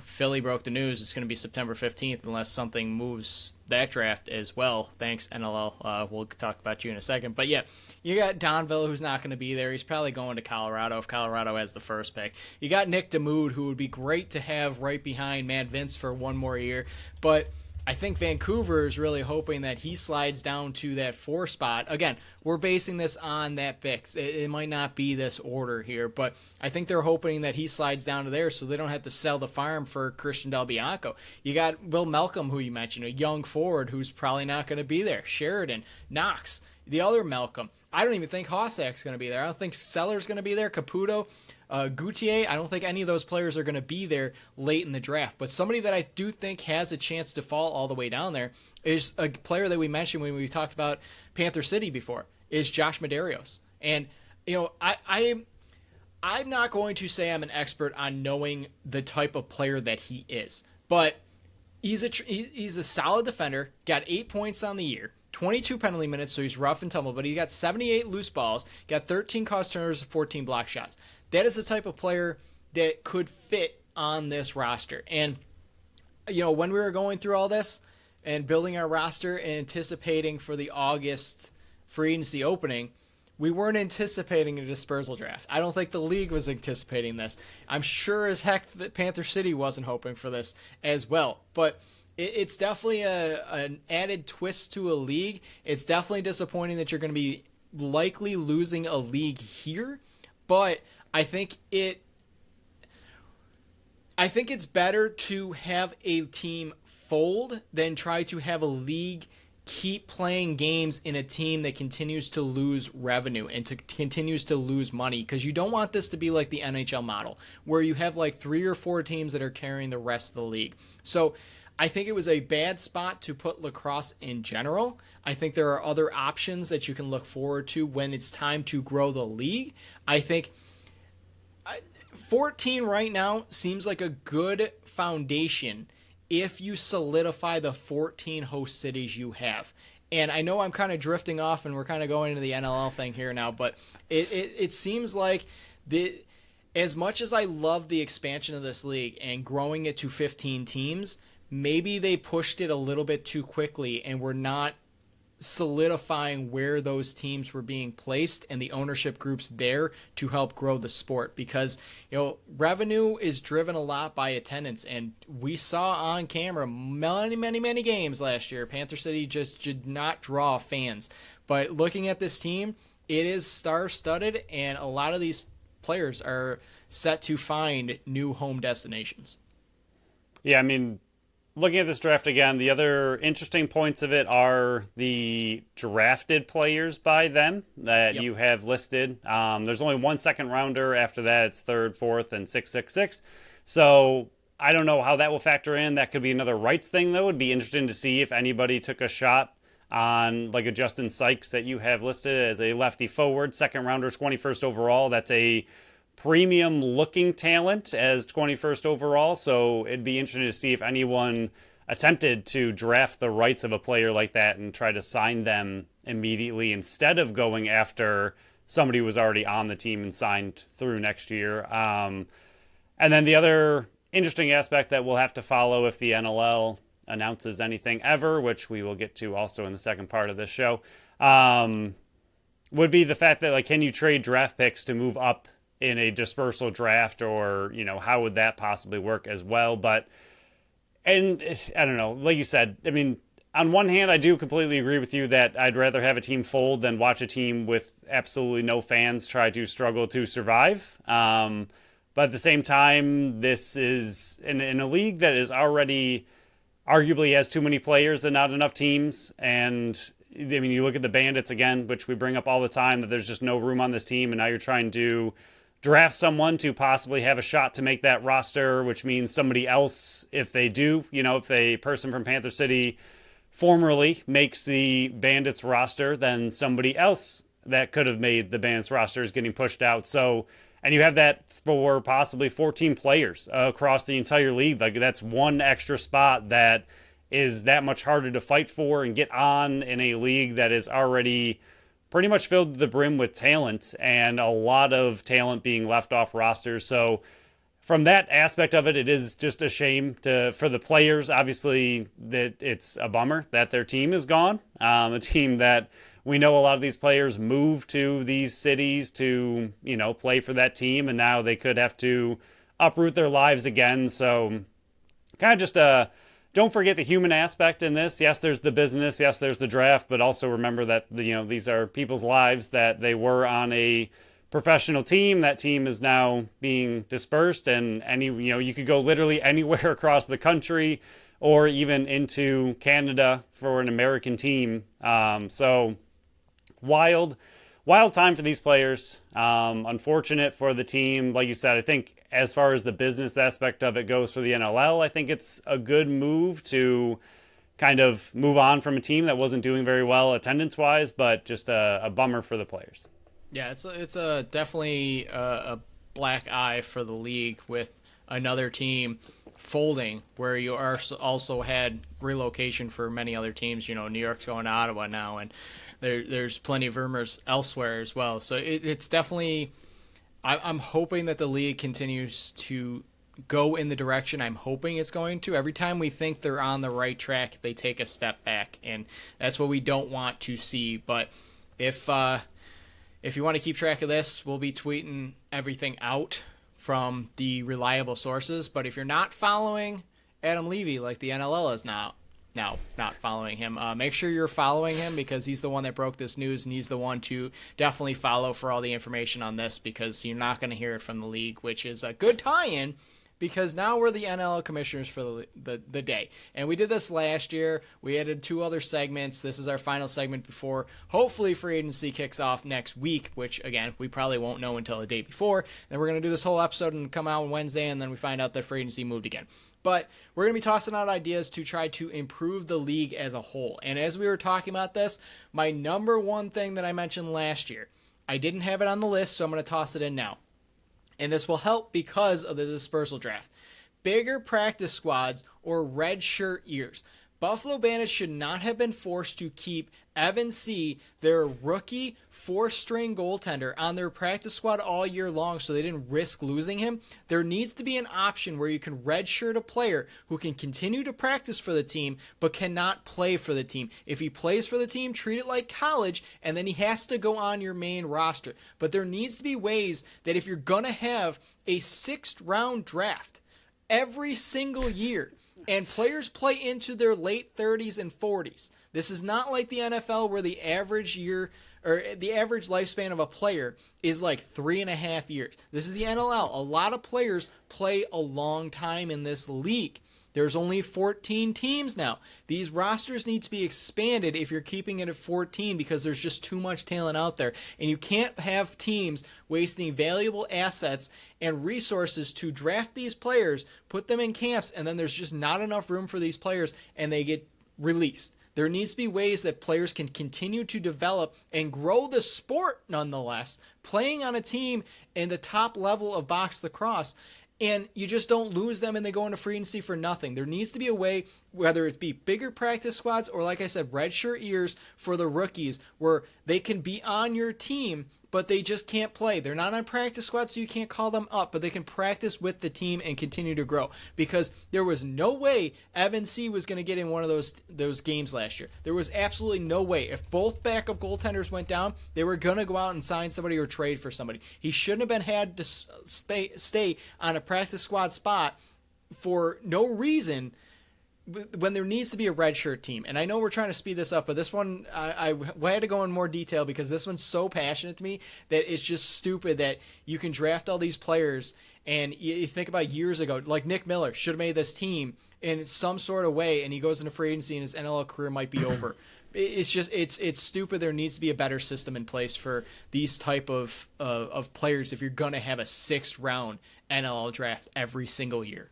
Philly broke the news. It's going to be September 15th unless something moves that draft as well. Thanks, NLL. We'll talk about you in a second. But, yeah, you got Donville, who's not going to be there. He's probably going to Colorado if Colorado has the first pick. You got Nick DeMood, who would be great to have right behind Mad Vince for one more year. But I think Vancouver is really hoping that he slides down to that 4 spot. Again, we're basing this on that pick. It might not be this order here, but I think they're hoping that he slides down to there so they don't have to sell the farm for Christian Del Bianco. You got Will Malcolm, who you mentioned, a young forward who's probably not going to be there. Sheridan, Knox, the other Malcolm. I don't even think Hossak's going to be there. I don't think Seller's going to be there. Caputo, Gautier, I don't think any of those players are going to be there late in the draft. But somebody that I do think has a chance to fall all the way down there is a player that we mentioned when we talked about Panther City before, is Josh Medeiros. And, I'm not going to say I'm an expert on knowing the type of player that he is. But he's a solid defender, got 8 points on the year, 22 penalty minutes, so he's rough and tumble, but he got 78 loose balls, got 13 caused turnovers, 14 block shots. That is the type of player that could fit on this roster. And, when we were going through all this and building our roster and anticipating for the August free agency opening, we weren't anticipating a dispersal draft. I don't think the league was anticipating this. I'm sure as heck that Panther City wasn't hoping for this as well. But it's definitely an added twist to a league. It's definitely disappointing that you're going to be likely losing a league here. But I think it's better to have a team fold than try to have a league keep playing games in a team that continues to lose revenue and continues to lose money, because you don't want this to be like the NHL model where you have like 3 or 4 teams that are carrying the rest of the league. So I think it was a bad spot to put lacrosse in general. I think there are other options that you can look forward to when it's time to grow the league. I think 14 right now seems like a good foundation if you solidify the 14 host cities you have. And I know I'm kind of drifting off and we're kind of going into the NLL thing here now, but it seems like as much as I love the expansion of this league and growing it to 15 teams, maybe they pushed it a little bit too quickly and were not solidifying where those teams were being placed and the ownership groups there to help grow the sport, because revenue is driven a lot by attendance, and we saw on camera many games last year Panther City just did not draw fans. But looking at this team, it is star-studded, and a lot of these players are set to find new home destinations. Yeah, I mean, looking at this draft again, the other interesting points of it are the drafted players by them that you have listed. There's only 1 second rounder. After that, it's 3rd, 4th, and 666. So I don't know how that will factor in. That could be another rights thing, though. It'd be interesting to see if anybody took a shot on like a Justin Sykes that you have listed as a lefty forward, 2nd rounder, 21st overall. That's a premium looking talent as 21st overall, so it'd be interesting to see if anyone attempted to draft the rights of a player like that and try to sign them immediately instead of going after somebody who was already on the team and signed through next year. And then the other interesting aspect that we'll have to follow if the NLL announces anything ever, which we will get to also in the second part of this show, would be the fact that, like, can you trade draft picks to move up in a dispersal draft, or how would that possibly work as well? But and I don't know, like you said, I mean, on one hand, I do completely agree with you that I'd rather have a team fold than watch a team with absolutely no fans try to struggle to survive. But at the same time, this is in a league that is already arguably has too many players and not enough teams. And I mean, you look at the Bandits again, which we bring up all the time, that there's just no room on this team, and now you're trying to draft someone to possibly have a shot to make that roster, which means somebody else, if they do, if a person from Panther City formerly makes the Bandits roster, then somebody else that could have made the Bandits roster is getting pushed out. So, and you have that for possibly 14 players across the entire league. Like, that's one extra spot that is that much harder to fight for and get on in a league that is already pretty much filled to the brim with talent, and a lot of talent being left off rosters. So from that aspect of it, it is just a shame for the players. Obviously, that it's a bummer that their team is gone. A team that we know a lot of these players move to these cities to, play for that team, and now they could have to uproot their lives again. So kind of just don't forget the human aspect in this. Yes, there's the business. Yes, there's the draft, but also remember that these are people's lives, that they were on a professional team. That team is now being dispersed, and you could go literally anywhere across the country or even into Canada for an American team. So wild time for these players. Unfortunate for the team. Like you said, I think as far as the business aspect of it goes for the NLL, I think it's a good move to kind of move on from a team that wasn't doing very well attendance-wise, but just a bummer for the players. Yeah, it's a definitely a black eye for the league with another team folding, where you are also had relocation for many other teams. New York's going to Ottawa now, and there's plenty of rumors elsewhere as well. So it's definitely, I'm hoping that the league continues to go in the direction I'm hoping it's going to. Every time we think they're on the right track, they take a step back, and that's what we don't want to see. But if you want to keep track of this, we'll be tweeting everything out from the reliable sources. But if you're not following Adam Levy, like the NLL is now not following him, make sure you're following him, because he's the one that broke this news, and he's the one to definitely follow for all the information on this, because you're not going to hear it from the league, which is a good tie-in, because now we're the NLL commissioners for the day. And we did this last year. We added 2 other segments. This is our final segment before hopefully free agency kicks off next week, which, again, we probably won't know until the day before. Then we're going to do this whole episode and come out on Wednesday, and then we find out that free agency moved again. But we're going to be tossing out ideas to try to improve the league as a whole. And as we were talking about this, my number one thing that I mentioned last year, I didn't have it on the list, so I'm going to toss it in now. And this will help because of the dispersal draft. Bigger practice squads or red shirt years. Buffalo Bandits should not have been forced to keep Evan C., their rookie 4-string goaltender, on their practice squad all year long so they didn't risk losing him. There needs to be an option where you can redshirt a player who can continue to practice for the team but cannot play for the team. If he plays for the team, treat it like college, and then he has to go on your main roster. But there needs to be ways that if you're going to have a 6th-round draft every single year, and players play into their late 30s and 40s. This is not like the NFL, where the average year or the average lifespan of a player is like 3.5 years. This is the NLL. A lot of players play a long time in this league. There's only 14 teams now. These rosters need to be expanded if you're keeping it at 14, because there's just too much talent out there. And you can't have teams wasting valuable assets and resources to draft these players, put them in camps, and then there's just not enough room for these players and they get released. There needs to be ways that players can continue to develop and grow the sport nonetheless, playing on a team in the top level of box lacrosse. And you just don't lose them and they go into free agency for nothing. There needs to be a way, whether it be bigger practice squads or, like I said, redshirt years for the rookies, where they can be on your team, but they just can't play. They're not on practice squads, so you can't call them up, but they can practice with the team and continue to grow. Because there was no way Evan C. was going to get in one of those games last year. There was absolutely no way. If both backup goaltenders went down, they were going to go out and sign somebody or trade for somebody. He shouldn't have been had to stay on a practice squad spot for no reason when there needs to be a redshirt team. And I know we're trying to speed this up, but this one, I had to go in more detail because this one's so passionate to me that it's just stupid that you can draft all these players, and you think about years ago, like Nick Miller should have made this team in some sort of way, and he goes into free agency and his NLL career might be over. It's just, it's stupid. There needs to be a better system in place for these type of players if you're going to have a 6th-round NLL draft every single year.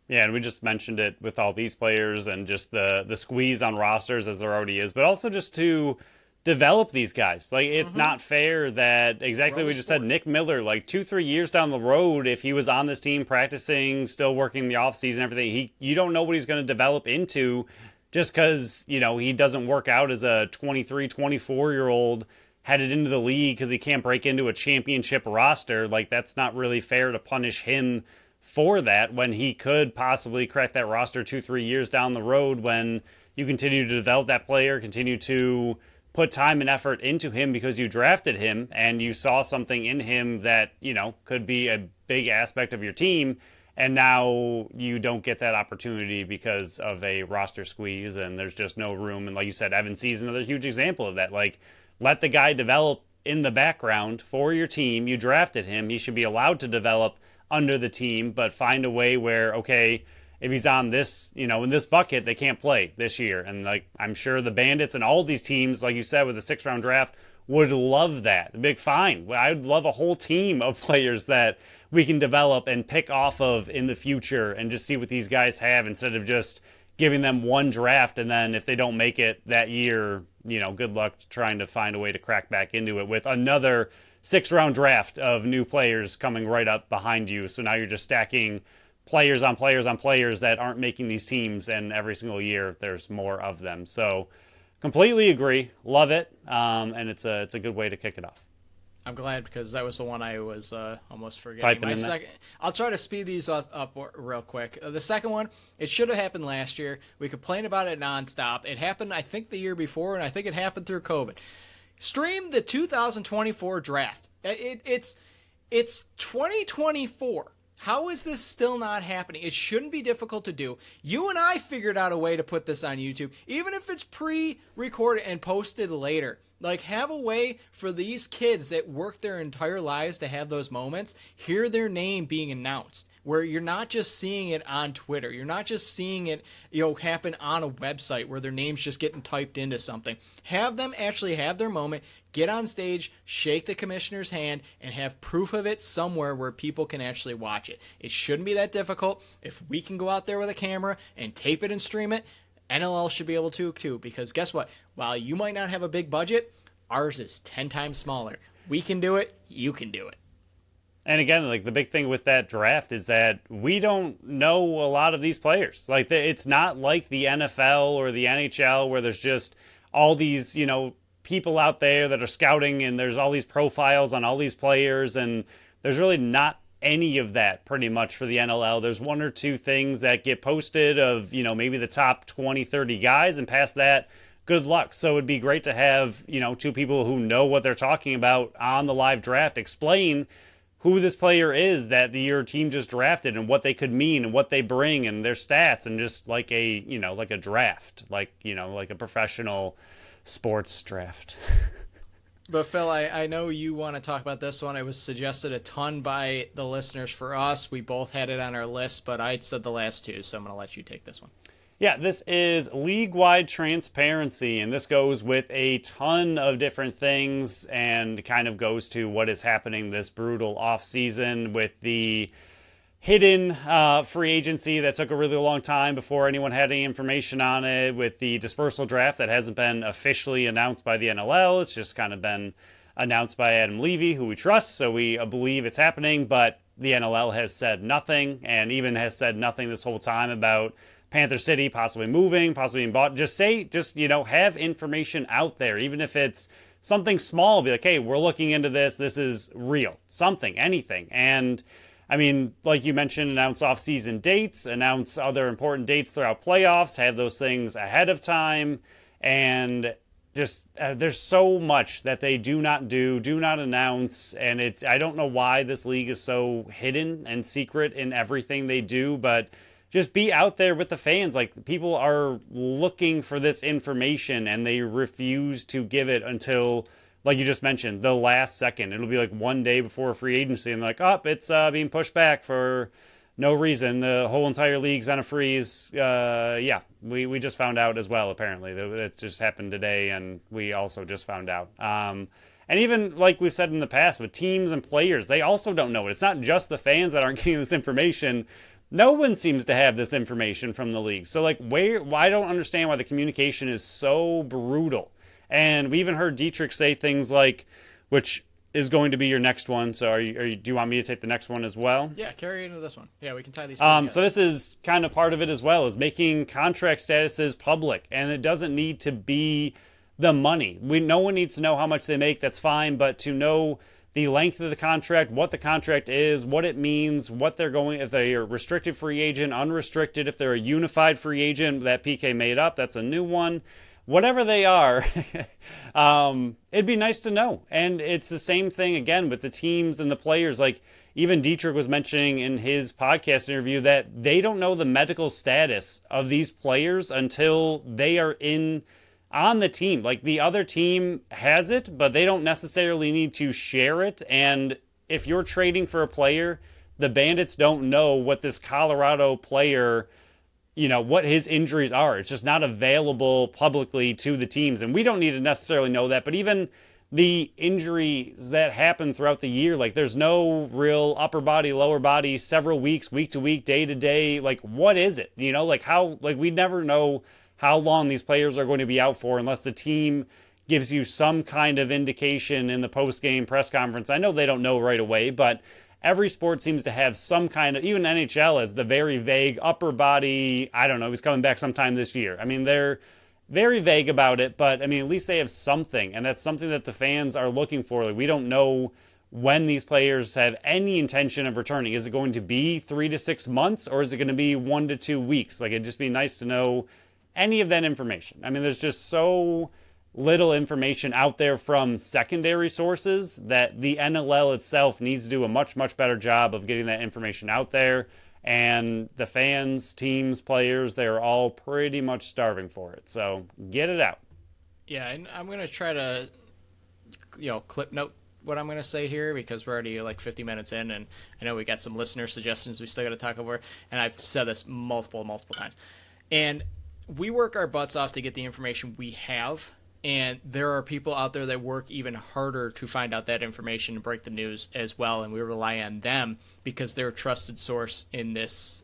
Yeah, and we just mentioned it with all these players and just the squeeze on rosters as there already is, but also just to develop these guys. Like, it's not fair that, exactly what we just said, Nick Miller, like 2-3 years down the road, if he was on this team practicing, still working the offseason and everything, you don't know what he's going to develop into just because, he doesn't work out as a 23, 24-year-old headed into the league because he can't break into a championship roster. Like, that's not really fair to punish him for that when he could possibly crack that roster 2-3 years down the road, when you continue to develop that player, continue to put time and effort into him because you drafted him and you saw something in him that, could be a big aspect of your team. And now you don't get that opportunity because of a roster squeeze and there's just no room. And like you said, Evan C. is another huge example of that. Like, let the guy develop in the background for your team. You drafted him. He should be allowed to develop under the team, but find a way where, okay, if he's on this, in this bucket, they can't play this year. And like, I'm sure the Bandits and all these teams, like you said, with a 6th-round draft, would love that. Big fine. I'd love a whole team of players that we can develop and pick off of in the future and just see what these guys have instead of just giving them one draft. And then if they don't make it that year, good luck trying to find a way to crack back into it with another 6-round draft of new players coming right up behind you. So now you're just stacking players on players on players that aren't making these teams, and every single year there's more of them. So completely agree. Love it. And it's a good way to kick it off. I'm glad, because that was the one I was almost forgetting. Typing in there. I'll try to speed these up real quick. The second one, it should have happened last year. We complained about it nonstop. It happened, I think, the year before, and I think it happened through COVID. Stream the 2024 draft. It's 2024. How is this still not happening? It shouldn't be difficult to do. You and I figured out a way to put this on YouTube, even if it's pre-recorded and posted later. Like, have a way for these kids that work their entire lives to have those moments, hear their name being announced, where you're not just seeing it on Twitter. You're not just seeing it, happen on a website where their name's just getting typed into something. Have them actually have their moment, get on stage, shake the commissioner's hand, and have proof of it somewhere where people can actually watch it. It shouldn't be that difficult. If we can go out there with a camera and tape it and stream it, NLL should be able to too, because guess what? While you might not have a big budget, ours is 10 times smaller. We can do it. You can do it. And again, like, the big thing with that draft is that we don't know a lot of these players. Like, it's not like the NFL or the NHL where there's just all these, people out there that are scouting, and there's all these profiles on all these players, and there's really not any of that pretty much for the NLL. There's one or two things that get posted of, maybe the top 20, 30 guys, and past that, good luck. So it'd be great to have, two people who know what they're talking about on the live draft explain who this player is that your team just drafted and what they could mean and what they bring and their stats, and just like a draft, like a professional sports draft. But Phil, I know you want to talk about this one. It was suggested a ton by the listeners for us. We both had it on our list, but I said the last two, so I'm going to let you take this one. Yeah, this is league-wide transparency, and this goes with a ton of different things and kind of goes to what is happening this brutal offseason with the hidden free agency that took a really long time before anyone had any information on it, with the dispersal draft that hasn't been officially announced by the NLL. It's just kind of been announced by Adam Levy, who we trust, so we believe it's happening, but the NLL has said nothing, and even has said nothing this whole time about Panther City possibly moving, possibly being bought. Just have information out there, even if it's something small. Be like, hey, we're looking into this. This is real. Something, anything. And I mean, like you mentioned, announce off-season dates, announce other important dates throughout playoffs, have those things ahead of time, and just there's so much that they do not announce, and I don't know why this league is so hidden and secret in everything they do, but just be out there with the fans. Like, people are looking for this information, and they refuse to give it until, like you just mentioned, the last second. It'll be like one day before free agency, and they're like, oh, it's being pushed back for no reason. The whole entire league's on a freeze. Yeah, we just found out as well, apparently. It just happened today, and we also just found out. And even, like we've said in the past, with teams and players, they also don't know it. It's not just the fans that aren't getting this information. No one seems to have this information from the league. So, like, I don't understand why the communication is so brutal. And we even heard Dietrich say things like, which is going to be your next one. So do you want me to take the next one as well? Yeah, carry into this one. Yeah, we can tie these together. So this is kind of part of it as well, is making contract statuses public. And it doesn't need to be the money. No one needs to know how much they make. That's fine. But to know the length of the contract, what the contract is, what it means, what they're going, if they're a restricted free agent, unrestricted, if they're a unified free agent that PK made up, that's a new one. Whatever they are, it'd be nice to know. And it's the same thing, again, with the teams and the players. Like, even Dietrich was mentioning in his podcast interview that they don't know the medical status of these players until they are on the team. Like, the other team has it, but they don't necessarily need to share it. And if you're trading for a player, the Bandits don't know what this Colorado player, what his injuries are. It's just not available publicly to the teams. And we don't need to necessarily know that. But even the injuries that happen throughout the year, like, there's no real upper body, lower body, several weeks, week to week, day to day. Like, what is it? We never know how long these players are going to be out for unless the team gives you some kind of indication in the post-game press conference. I know they don't know right away, but every sport seems to have some kind of, even NHL has the very vague upper body, I don't know, he's coming back sometime this year. I mean, they're very vague about it, but I mean, at least they have something, and that's something that the fans are looking for. Like, we don't know when these players have any intention of returning. Is it going to be 3 to 6 months, or is it going to be 1 to 2 weeks? Like, it'd just be nice to know any of that information. I mean, there's just so little information out there from secondary sources that the NLL itself needs to do a much, much better job of getting that information out there. And the fans, teams, players, they're all pretty much starving for it. So get it out. Yeah, and I'm going to try to, clip note what I'm going to say here because we're already like 50 minutes in, and I know we got some listener suggestions we still got to talk over, and I've said this multiple times. And we work our butts off to get the information we have, and there are people out there that work even harder to find out that information and break the news as well, and we rely on them because they're a trusted source in this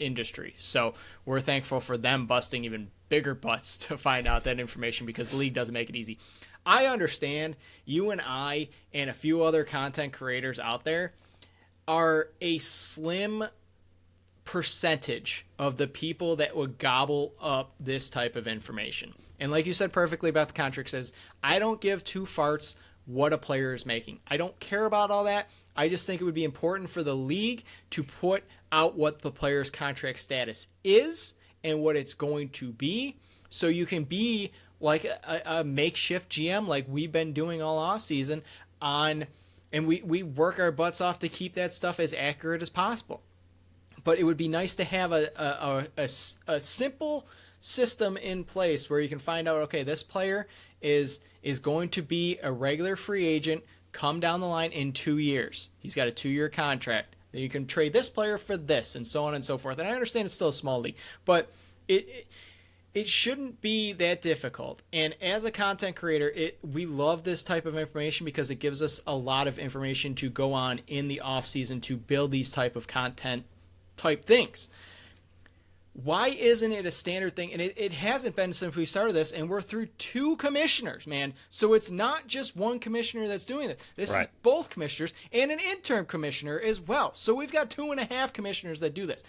industry. So we're thankful for them busting even bigger butts to find out that information because the league doesn't make it easy. I understand you and I and a few other content creators out there are a slim percentage of the people that would gobble up this type of information. And like you said perfectly about the contract says, I don't give two farts what a player is making. I don't care about all that. I just think it would be important for the league to put out what the player's contract status is and what it's going to be, so you can be like a makeshift GM like we've been doing all off season and we work our butts off to keep that stuff as accurate as possible. But it would be nice to have a simple system in place where you can find out, okay, this player is going to be a regular free agent come down the line in 2 years. He's got a 2-year contract. Then you can trade this player for this and so on and so forth. And I understand it's still a small league, but it shouldn't be that difficult. And as a content creator, we love this type of information because it gives us a lot of information to go on in the off season to build these type of content type things. Why isn't it a standard thing? And it hasn't been since we started this, and we're through 2 commissioners, man. So it's not just one commissioner that's doing this. This is both commissioners and an interim commissioner as well. So we've got 2.5 commissioners that do this.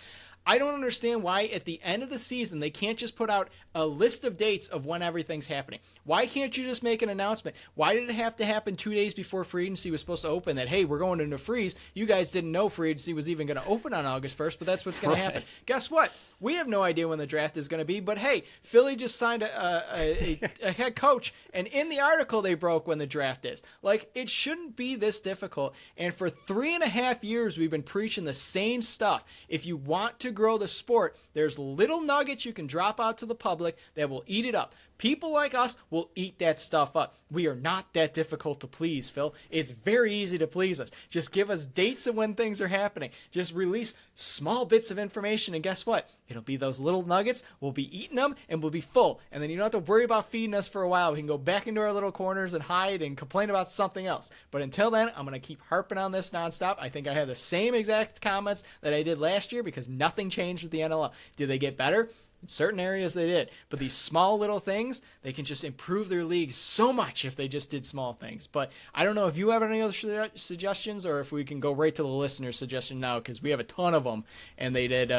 I don't understand why at the end of the season they can't just put out a list of dates of when everything's happening. Why can't you just make an announcement? Why did it have to happen 2 days before free agency was supposed to open that, hey, we're going into freeze? You guys didn't know free agency was even going to open on August 1st, but that's what's going to happen. Guess what? We have no idea when the draft is going to be, but hey, Philly just signed a head coach, and in the article they broke when the draft is. Like, it shouldn't be this difficult, and for 3.5 years we've been preaching the same stuff. If you want to grow the sport, there's little nuggets you can drop out to the public that will eat it up. People like us will eat that stuff up. We are not that difficult to please, Phil. It's very easy to please us. Just give us dates of when things are happening. Just release small bits of information, and guess what? It'll be those little nuggets. We'll be eating them, and we'll be full. And then you don't have to worry about feeding us for a while. We can go back into our little corners and hide and complain about something else. But until then, I'm going to keep harping on this nonstop. I think I have the same exact comments that I did last year because nothing changed with the NLL. Did they get better? In certain areas they did, but these small little things, they can just improve their league so much if they just did small things. But I don't know if you have any other suggestions or if we can go right to the listener suggestion now, because we have a ton of them, and they did.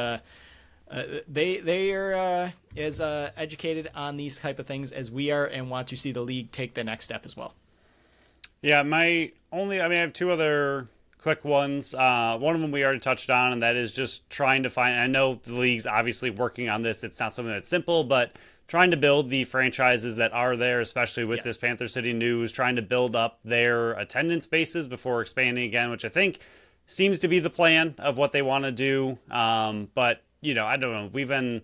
They are as educated on these type of things as we are, and want to see the league take the next step as well. Yeah, I have 2 other quick ones. One of them we already touched on, and that is just trying to find, I know the league's obviously working on this. It's not something that's simple, but trying to build the franchises that are there, especially with this Panther City news, trying to build up their attendance bases before expanding again, which I think seems to be the plan of what they want to do. But, I don't know. We've been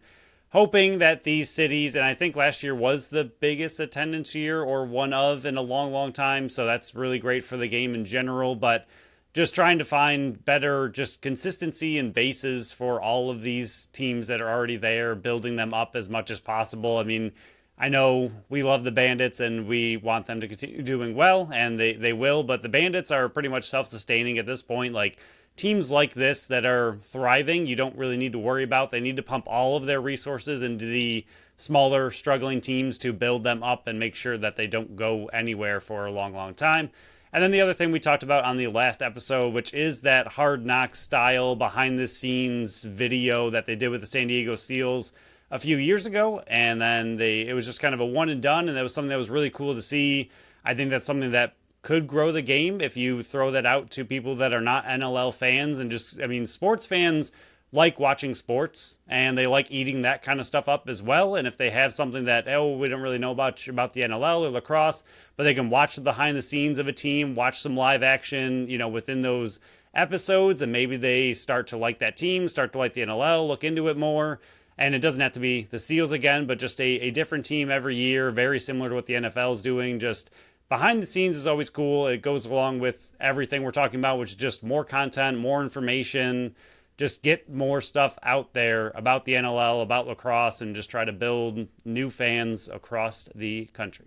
hoping that these cities, and I think last year was the biggest attendance year or one of in a long, long time. So that's really great for the game in general, but just trying to find better just consistency and bases for all of these teams that are already there, building them up as much as possible. I mean, I know we love the Bandits and we want them to continue doing well, and they will, but the Bandits are pretty much self-sustaining at this point. Like, teams like this that are thriving, you don't really need to worry about. They need to pump all of their resources into the smaller, struggling teams to build them up and make sure that they don't go anywhere for a long, long time. And then the other thing we talked about on the last episode, which is that Hard Knock style behind the scenes video that they did with the San Diego Steels a few years ago. And then it was just kind of a one and done. And that was something that was really cool to see. I think that's something that could grow the game if you throw that out to people that are not NLL fans. And just, I mean, sports fans like watching sports and they like eating that kind of stuff up as well. And if they have something that, we don't really know about the NLL or lacrosse, but they can watch the behind the scenes of a team, watch some live action, within those episodes, and maybe they start to like that team, start to like the NLL, look into it more. And it doesn't have to be the Seals again, but just a different team every year, very similar to what the NFL is doing. Just behind the scenes is always cool. It goes along with everything we're talking about, which is just more content, more information. Just get more stuff out there about the NLL, about lacrosse, and just try to build new fans across the country.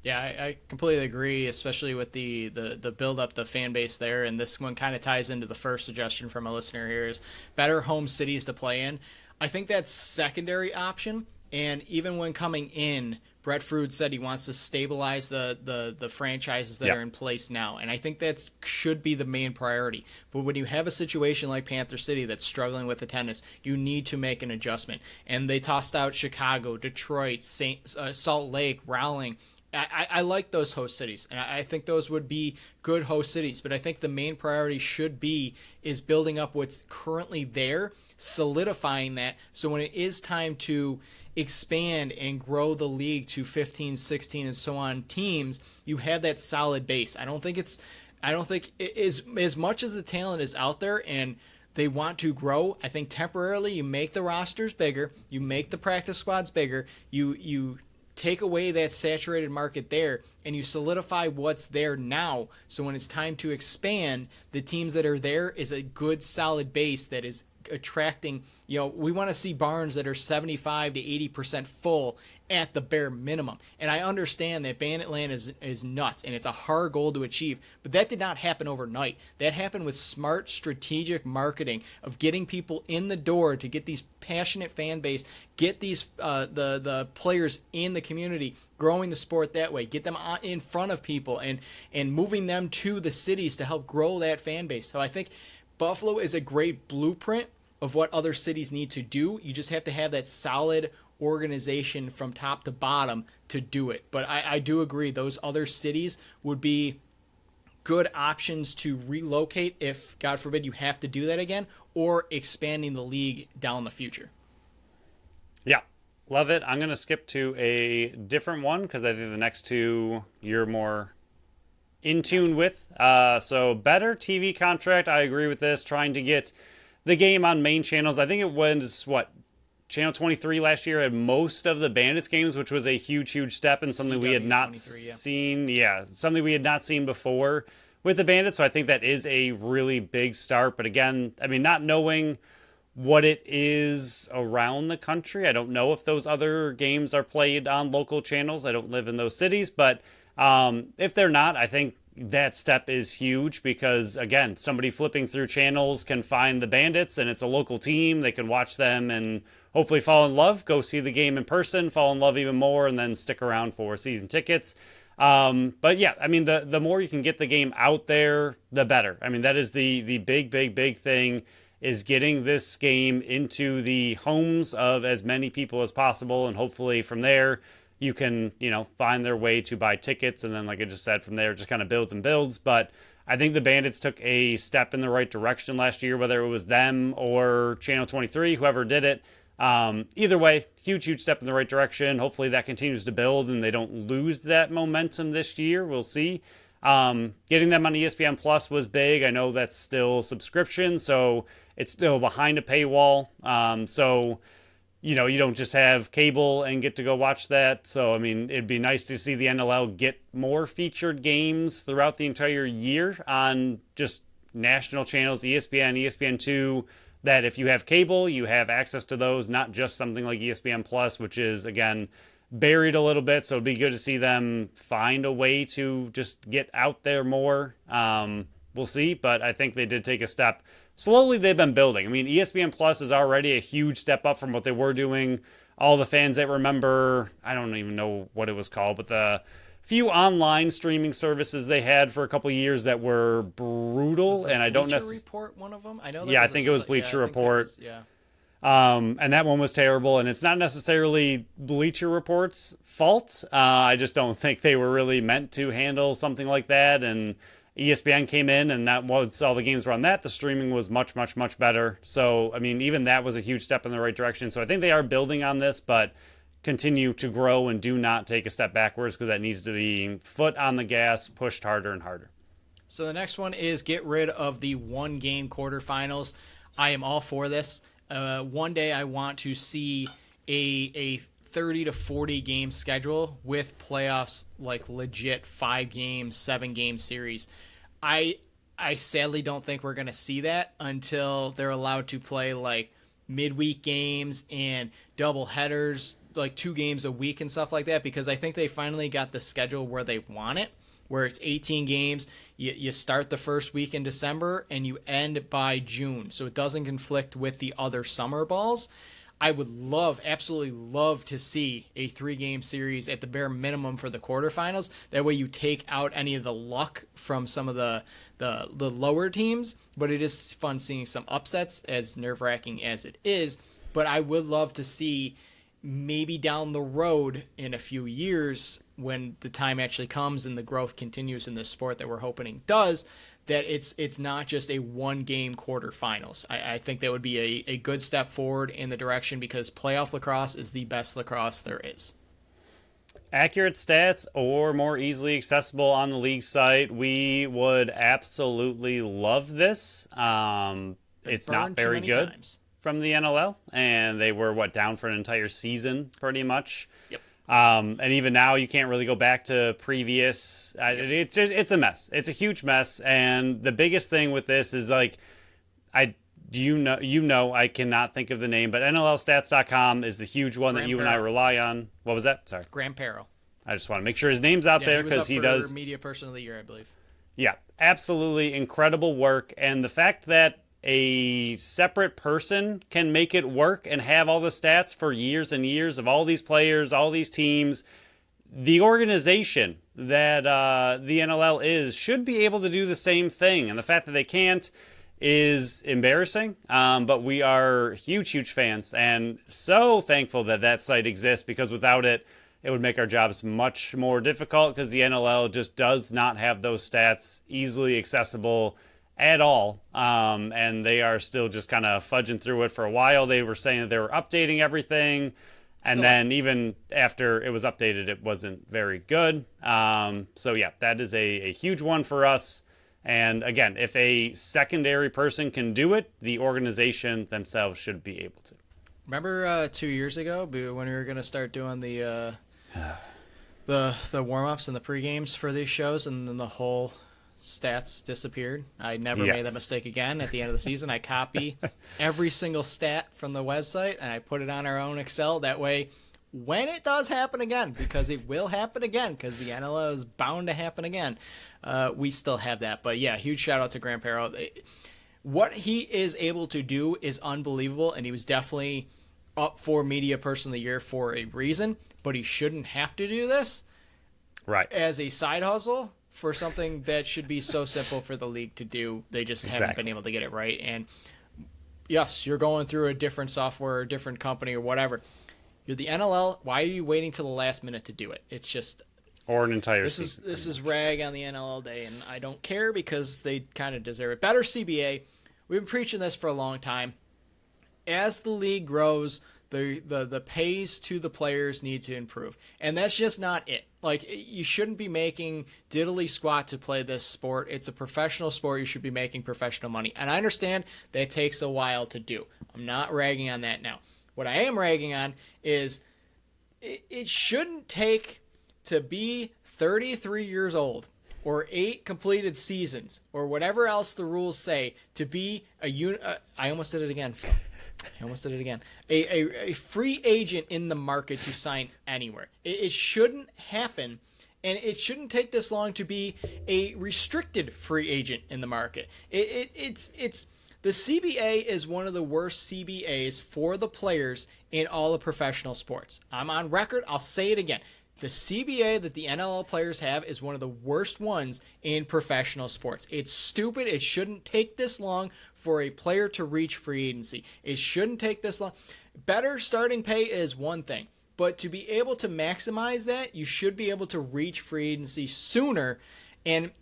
Yeah, I completely agree, especially with the build up the fan base there. And this one kind of ties into the first suggestion from a listener here is better home cities to play in. I think that's secondary option. And even when coming in, Brett Frood said he wants to stabilize the franchises that are in place now. And I think that should be the main priority. But when you have a situation like Panther City that's struggling with attendance, you need to make an adjustment. And they tossed out Chicago, Detroit, Salt Lake, Rowling. I like those host cities, and I think those would be good host cities. But I think the main priority should be is building up what's currently there, solidifying that, so when it is time to expand and grow the league to 15, 16, and so on teams, you have that solid base. I don't think as much as the talent is out there and they want to grow, I think temporarily you make the rosters bigger, you make the practice squads bigger, you take away that saturated market there, and you solidify what's there now. So when it's time to expand, the teams that are there is a good solid base that is attracting, we want to see barns that are 75 to 80% full at the bare minimum. And I understand that Bandit Land is nuts, and it's a hard goal to achieve, but that did not happen overnight. That happened with smart, strategic marketing of getting people in the door to get these passionate fan base, get these the players in the community, growing the sport that way, get them in front of people, and moving them to the cities to help grow that fan base. So I think Buffalo is a great blueprint of what other cities need to do. You just have to have that solid organization from top to bottom to do it. But I do agree those other cities would be good options to relocate if, God forbid, you have to do that again, or expanding the league down the future. Yeah, love it. I'm going to skip to a different one because I think the next two you're more in tune with. So better TV contract. I agree with this. Trying to get the game on main channels. I think it was Channel 23 last year had most of the Bandits games, which was a huge step and something we had not seen. Yeah, something we had not seen before with the Bandits. So I think that is a really big start. But again, I mean, not knowing what it is around the country, I don't know if those other games are played on local channels. I don't live in those cities, but if they're not, I think that step is huge because, again, somebody flipping through channels can find the Bandits and it's a local team. They can watch them and hopefully fall in love, go see the game in person, fall in love even more, and then stick around for season tickets. But yeah, I mean, the more you can get the game out there, the better. I mean, that is the big thing, is getting this game into the homes of as many people as possible. And hopefully from there, you can, find their way to buy tickets. And then, like I just said, from there, it just kind of builds and builds. But I think the Bandits took a step in the right direction last year, whether it was them or Channel 23, whoever did it. Either way, huge step in the right direction. Hopefully that continues to build and they don't lose that momentum this year. We'll see. Getting them on ESPN Plus was big. I know that's still subscription, so it's still behind a paywall. So you don't just have cable and get to go watch that. So, I mean, it'd be nice to see the NLL get more featured games throughout the entire year on just national channels, ESPN, ESPN2, that if you have cable, you have access to those, not just something like ESPN Plus, which is, again, buried a little bit. So it'd be good to see them find a way to just get out there more. we'll see. But I think they did take a step. Slowly, they've been building. I mean, ESPN Plus is already a huge step up from what they were doing. All the fans that remember, I don't even know what it was called, but the few online streaming services they had for a couple of years that were brutal, and I don't necessarily. Report one of them. I know. Yeah, I think it was Bleacher Report. Yeah. And that one was terrible, and it's not necessarily Bleacher Report's fault. I just don't think they were really meant to handle something like that. And ESPN came in, and that once all the games were on that, the streaming was much, much, much better. So, I mean, even that was a huge step in the right direction. So I think they are building on this, but continue to grow and do not take a step backwards, because that needs to be foot on the gas, pushed harder and harder. So the next one is get rid of the one-game quarterfinals. I am all for this. One day I want to see a 30 to 40 game schedule with playoffs, like legit 5-game, 7-game series. I sadly don't think we're going to see that until they're allowed to play like midweek games and double headers, like 2 games a week and stuff like that, because I think they finally got the schedule where they want it, where it's 18 games. You start the first week in December and you end by June, so it doesn't conflict with the other summer balls. I would absolutely love to see a 3-game series at the bare minimum for the quarterfinals. That way you take out any of the luck from some of the lower teams, but it is fun seeing some upsets, as nerve-wracking as it is. But I would love to see, maybe down the road in a few years, when the time actually comes and the growth continues in the sport that we're hoping does, that it's not just a 1-game quarterfinals. I think that would be a good step forward in the direction, because playoff lacrosse is the best lacrosse there is. Accurate stats, or more easily accessible on the league site. We would absolutely love this. It's not very good from the NLL, and they were down for an entire season pretty much. Yep. And even now you can't really go back to previous. It's a mess. It's a huge mess. And the biggest thing with this is, like, I cannot think of the name, but NLLstats.com is the huge one that you and I rely on. What was that? Sorry. Graham Parrow. I just want to make sure his name's out there, because he does Media Person of the Year, I believe. Yeah, absolutely incredible work. And the fact that a separate person can make it work and have all the stats for years and years of all these players, all these teams, the organization that the NLL should be able to do the same thing. And the fact that they can't is embarrassing. But we are huge, huge fans, and so thankful that that site exists, because without it, it would make our jobs much more difficult, because the NLL just does not have those stats easily accessible at all. And they are still just kind of fudging through it. For a while, they were saying that they were updating everything. And then even after it was updated, it wasn't very good. So yeah, that is a huge one for us. And again, if a secondary person can do it, the organization themselves should be able to. Remember 2 years ago when we were going to start doing the warm-ups and the pre-games for these shows, and then the whole stats disappeared? I never made that mistake again. At the end of the season, I copy every single stat from the website and I put it on our own Excel. That way, when it does happen again, because it will happen again, because the NLL is bound to happen again, we still have that. But yeah, huge shout out to Graham Parrow. What he is able to do is unbelievable, and he was definitely up for Media Person of the Year for a reason, but he shouldn't have to do this as a side hustle for something that should be so simple for the league to do. They just haven't been able to get it right. And yes, you're going through a different software, a different company, or whatever. You're the NLL. Why are you waiting till the last minute to do it? It's just, or an entire season. This is rag on the NLL day, and I don't care, because they kind of deserve it. Better CBA. We've been preaching this for a long time. As the league grows, the pays to the players need to improve, and that's just not it. Like, you shouldn't be making diddly squat to play this sport. It's a professional sport. You should be making professional money, and I understand that it takes a while to do. I'm not ragging on that now. What I am ragging on is it shouldn't take to be 33 years old or 8 completed seasons or whatever else the rules say to be I almost did it again, Phil. A free agent in the market to sign anywhere. It shouldn't happen And it shouldn't take this long to be a restricted free agent in the market. It's the CBA is one of the worst CBAs for the players in all of professional sports. I'm on record. I'll say it again. The CBA that the NLL players have is one of the worst ones in professional sports. It's stupid. It shouldn't take this long for a player to reach free agency. It shouldn't take this long. Better starting pay is one thing, but to be able to maximize that, you should be able to reach free agency sooner. And,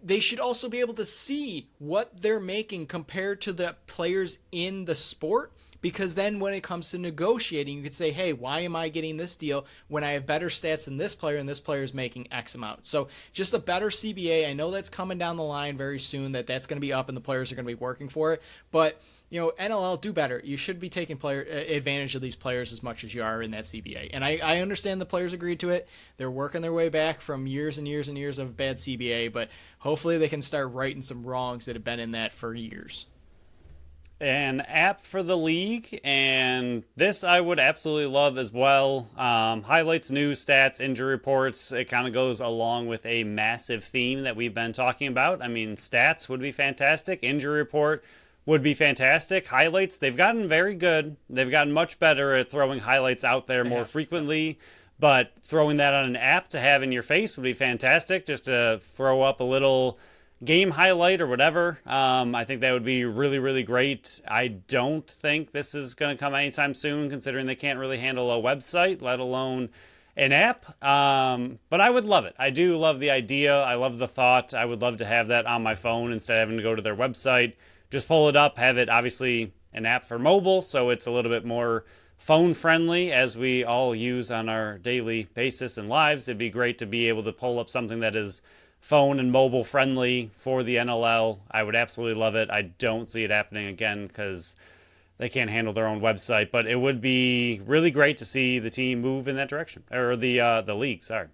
they should also be able to see what they're making compared to the players in the sport. Because then when it comes to negotiating, you could say, hey, why am I getting this deal when I have better stats than this player and this player is making X amount? So just a better CBA. I know that's coming down the line very soon, that's going to be up and the players are going to be working for it. But, NLL, do better. You should be taking advantage of these players as much as you are in that CBA. And I understand the players agreed to it. They're working their way back from years and years and years of bad CBA, but hopefully they can start righting some wrongs that have been in that for years. An app for the league, and this I would absolutely love as well. Highlights, news, stats, injury reports. It kind of goes along with a massive theme that we've been talking about. I mean, stats would be fantastic. Injury report would be fantastic. Highlights, they've gotten very good. They've gotten much better at throwing highlights out there more frequently. But throwing that on an app to have in your face would be fantastic, just to throw up a little game highlight or whatever. I think that would be really, really great. I don't think this is going to come anytime soon, considering they can't really handle a website, let alone an app. But I would love it. I do love the idea. I love the thought. I would love to have that on my phone instead of having to go to their website. Just pull it up, have it, obviously an app for mobile, so it's a little bit more phone friendly as we all use on our daily basis and lives. It'd be great to be able to pull up something that is phone and mobile friendly for the NLL. I would absolutely love it. I don't see it happening again because they can't handle their own website, but it would be really great to see the team move in that direction, or the league. Sorry.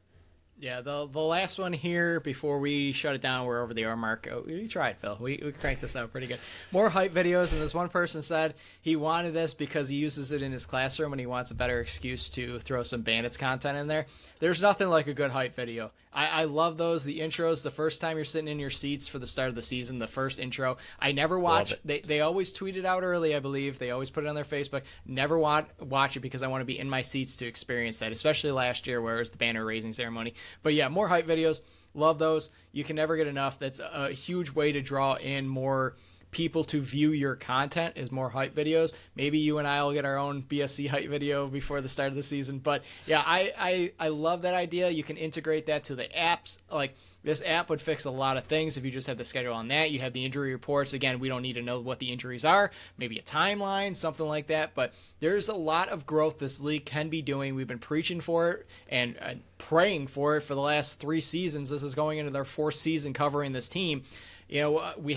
Yeah, the last one here before we shut it down, we're over the hour mark. We tried, Phil. We cranked this out pretty good. More hype videos, and this one person said he wanted this because he uses it in his classroom and he wants a better excuse to throw some Bandits content in there. There's nothing like a good hype video. I love those, the intros, the first time you're sitting in your seats for the start of the season, the first intro. I never watch it. They always tweet it out early, I believe. They always put it on their Facebook. Never watch it because I want to be in my seats to experience that, especially last year where it was the banner raising ceremony. But yeah, more hype videos. Love those. You can never get enough. That's a huge way to draw in more people to view your content, is more hype videos. Maybe you and I will get our own BSC hype video before the start of the season. But yeah, I love that idea. You can integrate that to the apps. Like, this app would fix a lot of things if you just have the schedule on that. You have the injury reports. Again, we don't need to know what the injuries are. Maybe a timeline, something like that. But there's a lot of growth this league can be doing. We've been preaching for it and praying for it for the last 3 seasons. This is going into their 4th season covering this team. We've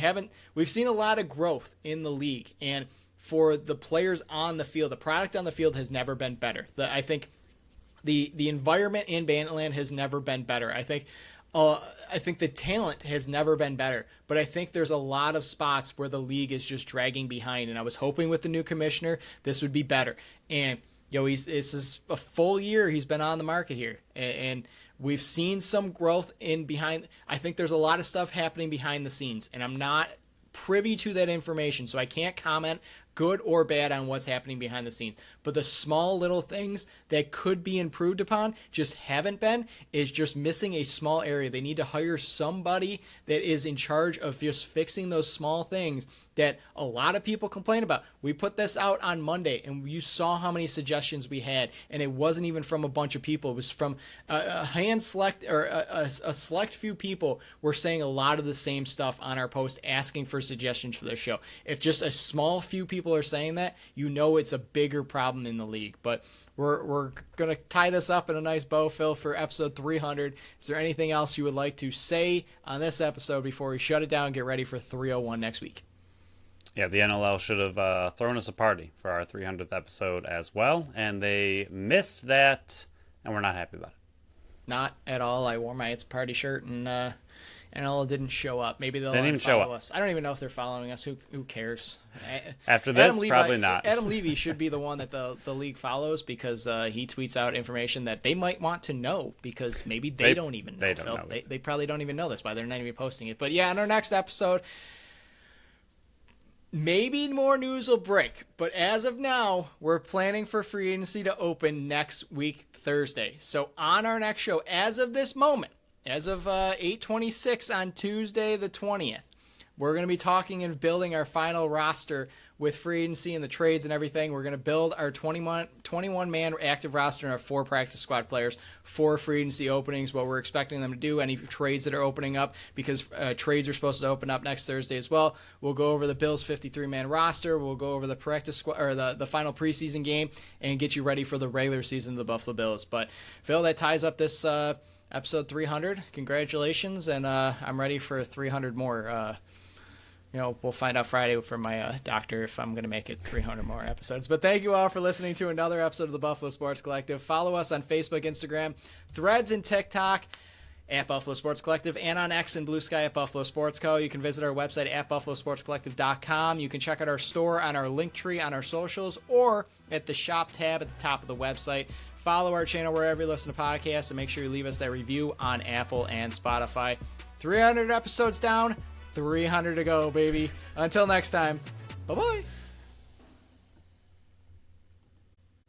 seen a lot of growth in the league, and for the players on the field, the product on the field has never been better. I think the environment in Banditland has never been better. I think the talent has never been better, but I think there's a lot of spots where the league is just dragging behind, and I was hoping with the new commissioner this would be better. And this is a full year he's been on the market here, and we've seen some growth in behind. I think there's a lot of stuff happening behind the scenes, and I'm not privy to that information, so I can't comment good or bad on what's happening behind the scenes. But the small little things that could be improved upon just haven't been, is just missing a small area. They need to hire somebody that is in charge of just fixing those small things that a lot of people complain about. We put this out on Monday, and you saw how many suggestions we had, and it wasn't even from a bunch of people. It was from a select few people were saying a lot of the same stuff on our post, asking for suggestions for the show. If just a small few people are saying that, it's a bigger problem in the league. But we're going to tie this up in a nice bow, Phil, for episode 300. Is there anything else you would like to say on this episode before we shut it down and get ready for 301 next week? Yeah, the NLL should have thrown us a party for our 300th episode as well, and they missed that, and we're not happy about it. Not at all. I wore my It's Party shirt, and NL didn't show up. Maybe they'll Didn't even show follow up. us. I don't even know if they're following us. Who cares? After this, probably not. Adam Levy should be the one that the league follows because he tweets out information that they might want to know because maybe they don't even know. They don't know. They probably don't even know this, why they're not even posting it. But yeah, in our next episode, maybe more news will break. But as of now, we're planning for free agency to open next week, Thursday. So on our next show, as of this moment, as of 8:26 on Tuesday the 20th, we're going to be talking and building our final roster with free agency and the trades and everything. We're going to build our 21-man active roster and our 4 practice squad players for free agency openings, what we're expecting them to do, any trades that are opening up, because trades are supposed to open up next Thursday as well. We'll go over the Bills' 53-man roster. We'll go over the practice squad or the final preseason game and get you ready for the regular season of the Buffalo Bills. But, Phil, that ties up this episode 300. Congratulations, and I'm ready for 300 more. We'll find out Friday from my doctor if I'm going to make it 300 more episodes. But thank you all for listening to another episode of the Buffalo Sports Collective. Follow us on Facebook, Instagram, Threads, and TikTok at Buffalo Sports Collective, and on X and Blue Sky at Buffalo Sports Co. You can visit our website at buffalosportscollective.com. You can check out our store on our link tree on our socials or at the shop tab at the top of the website. Follow our channel wherever you listen to podcasts, and make sure you leave us that review on Apple and Spotify. 300 episodes down, 300 to go, baby. Until next time, bye-bye.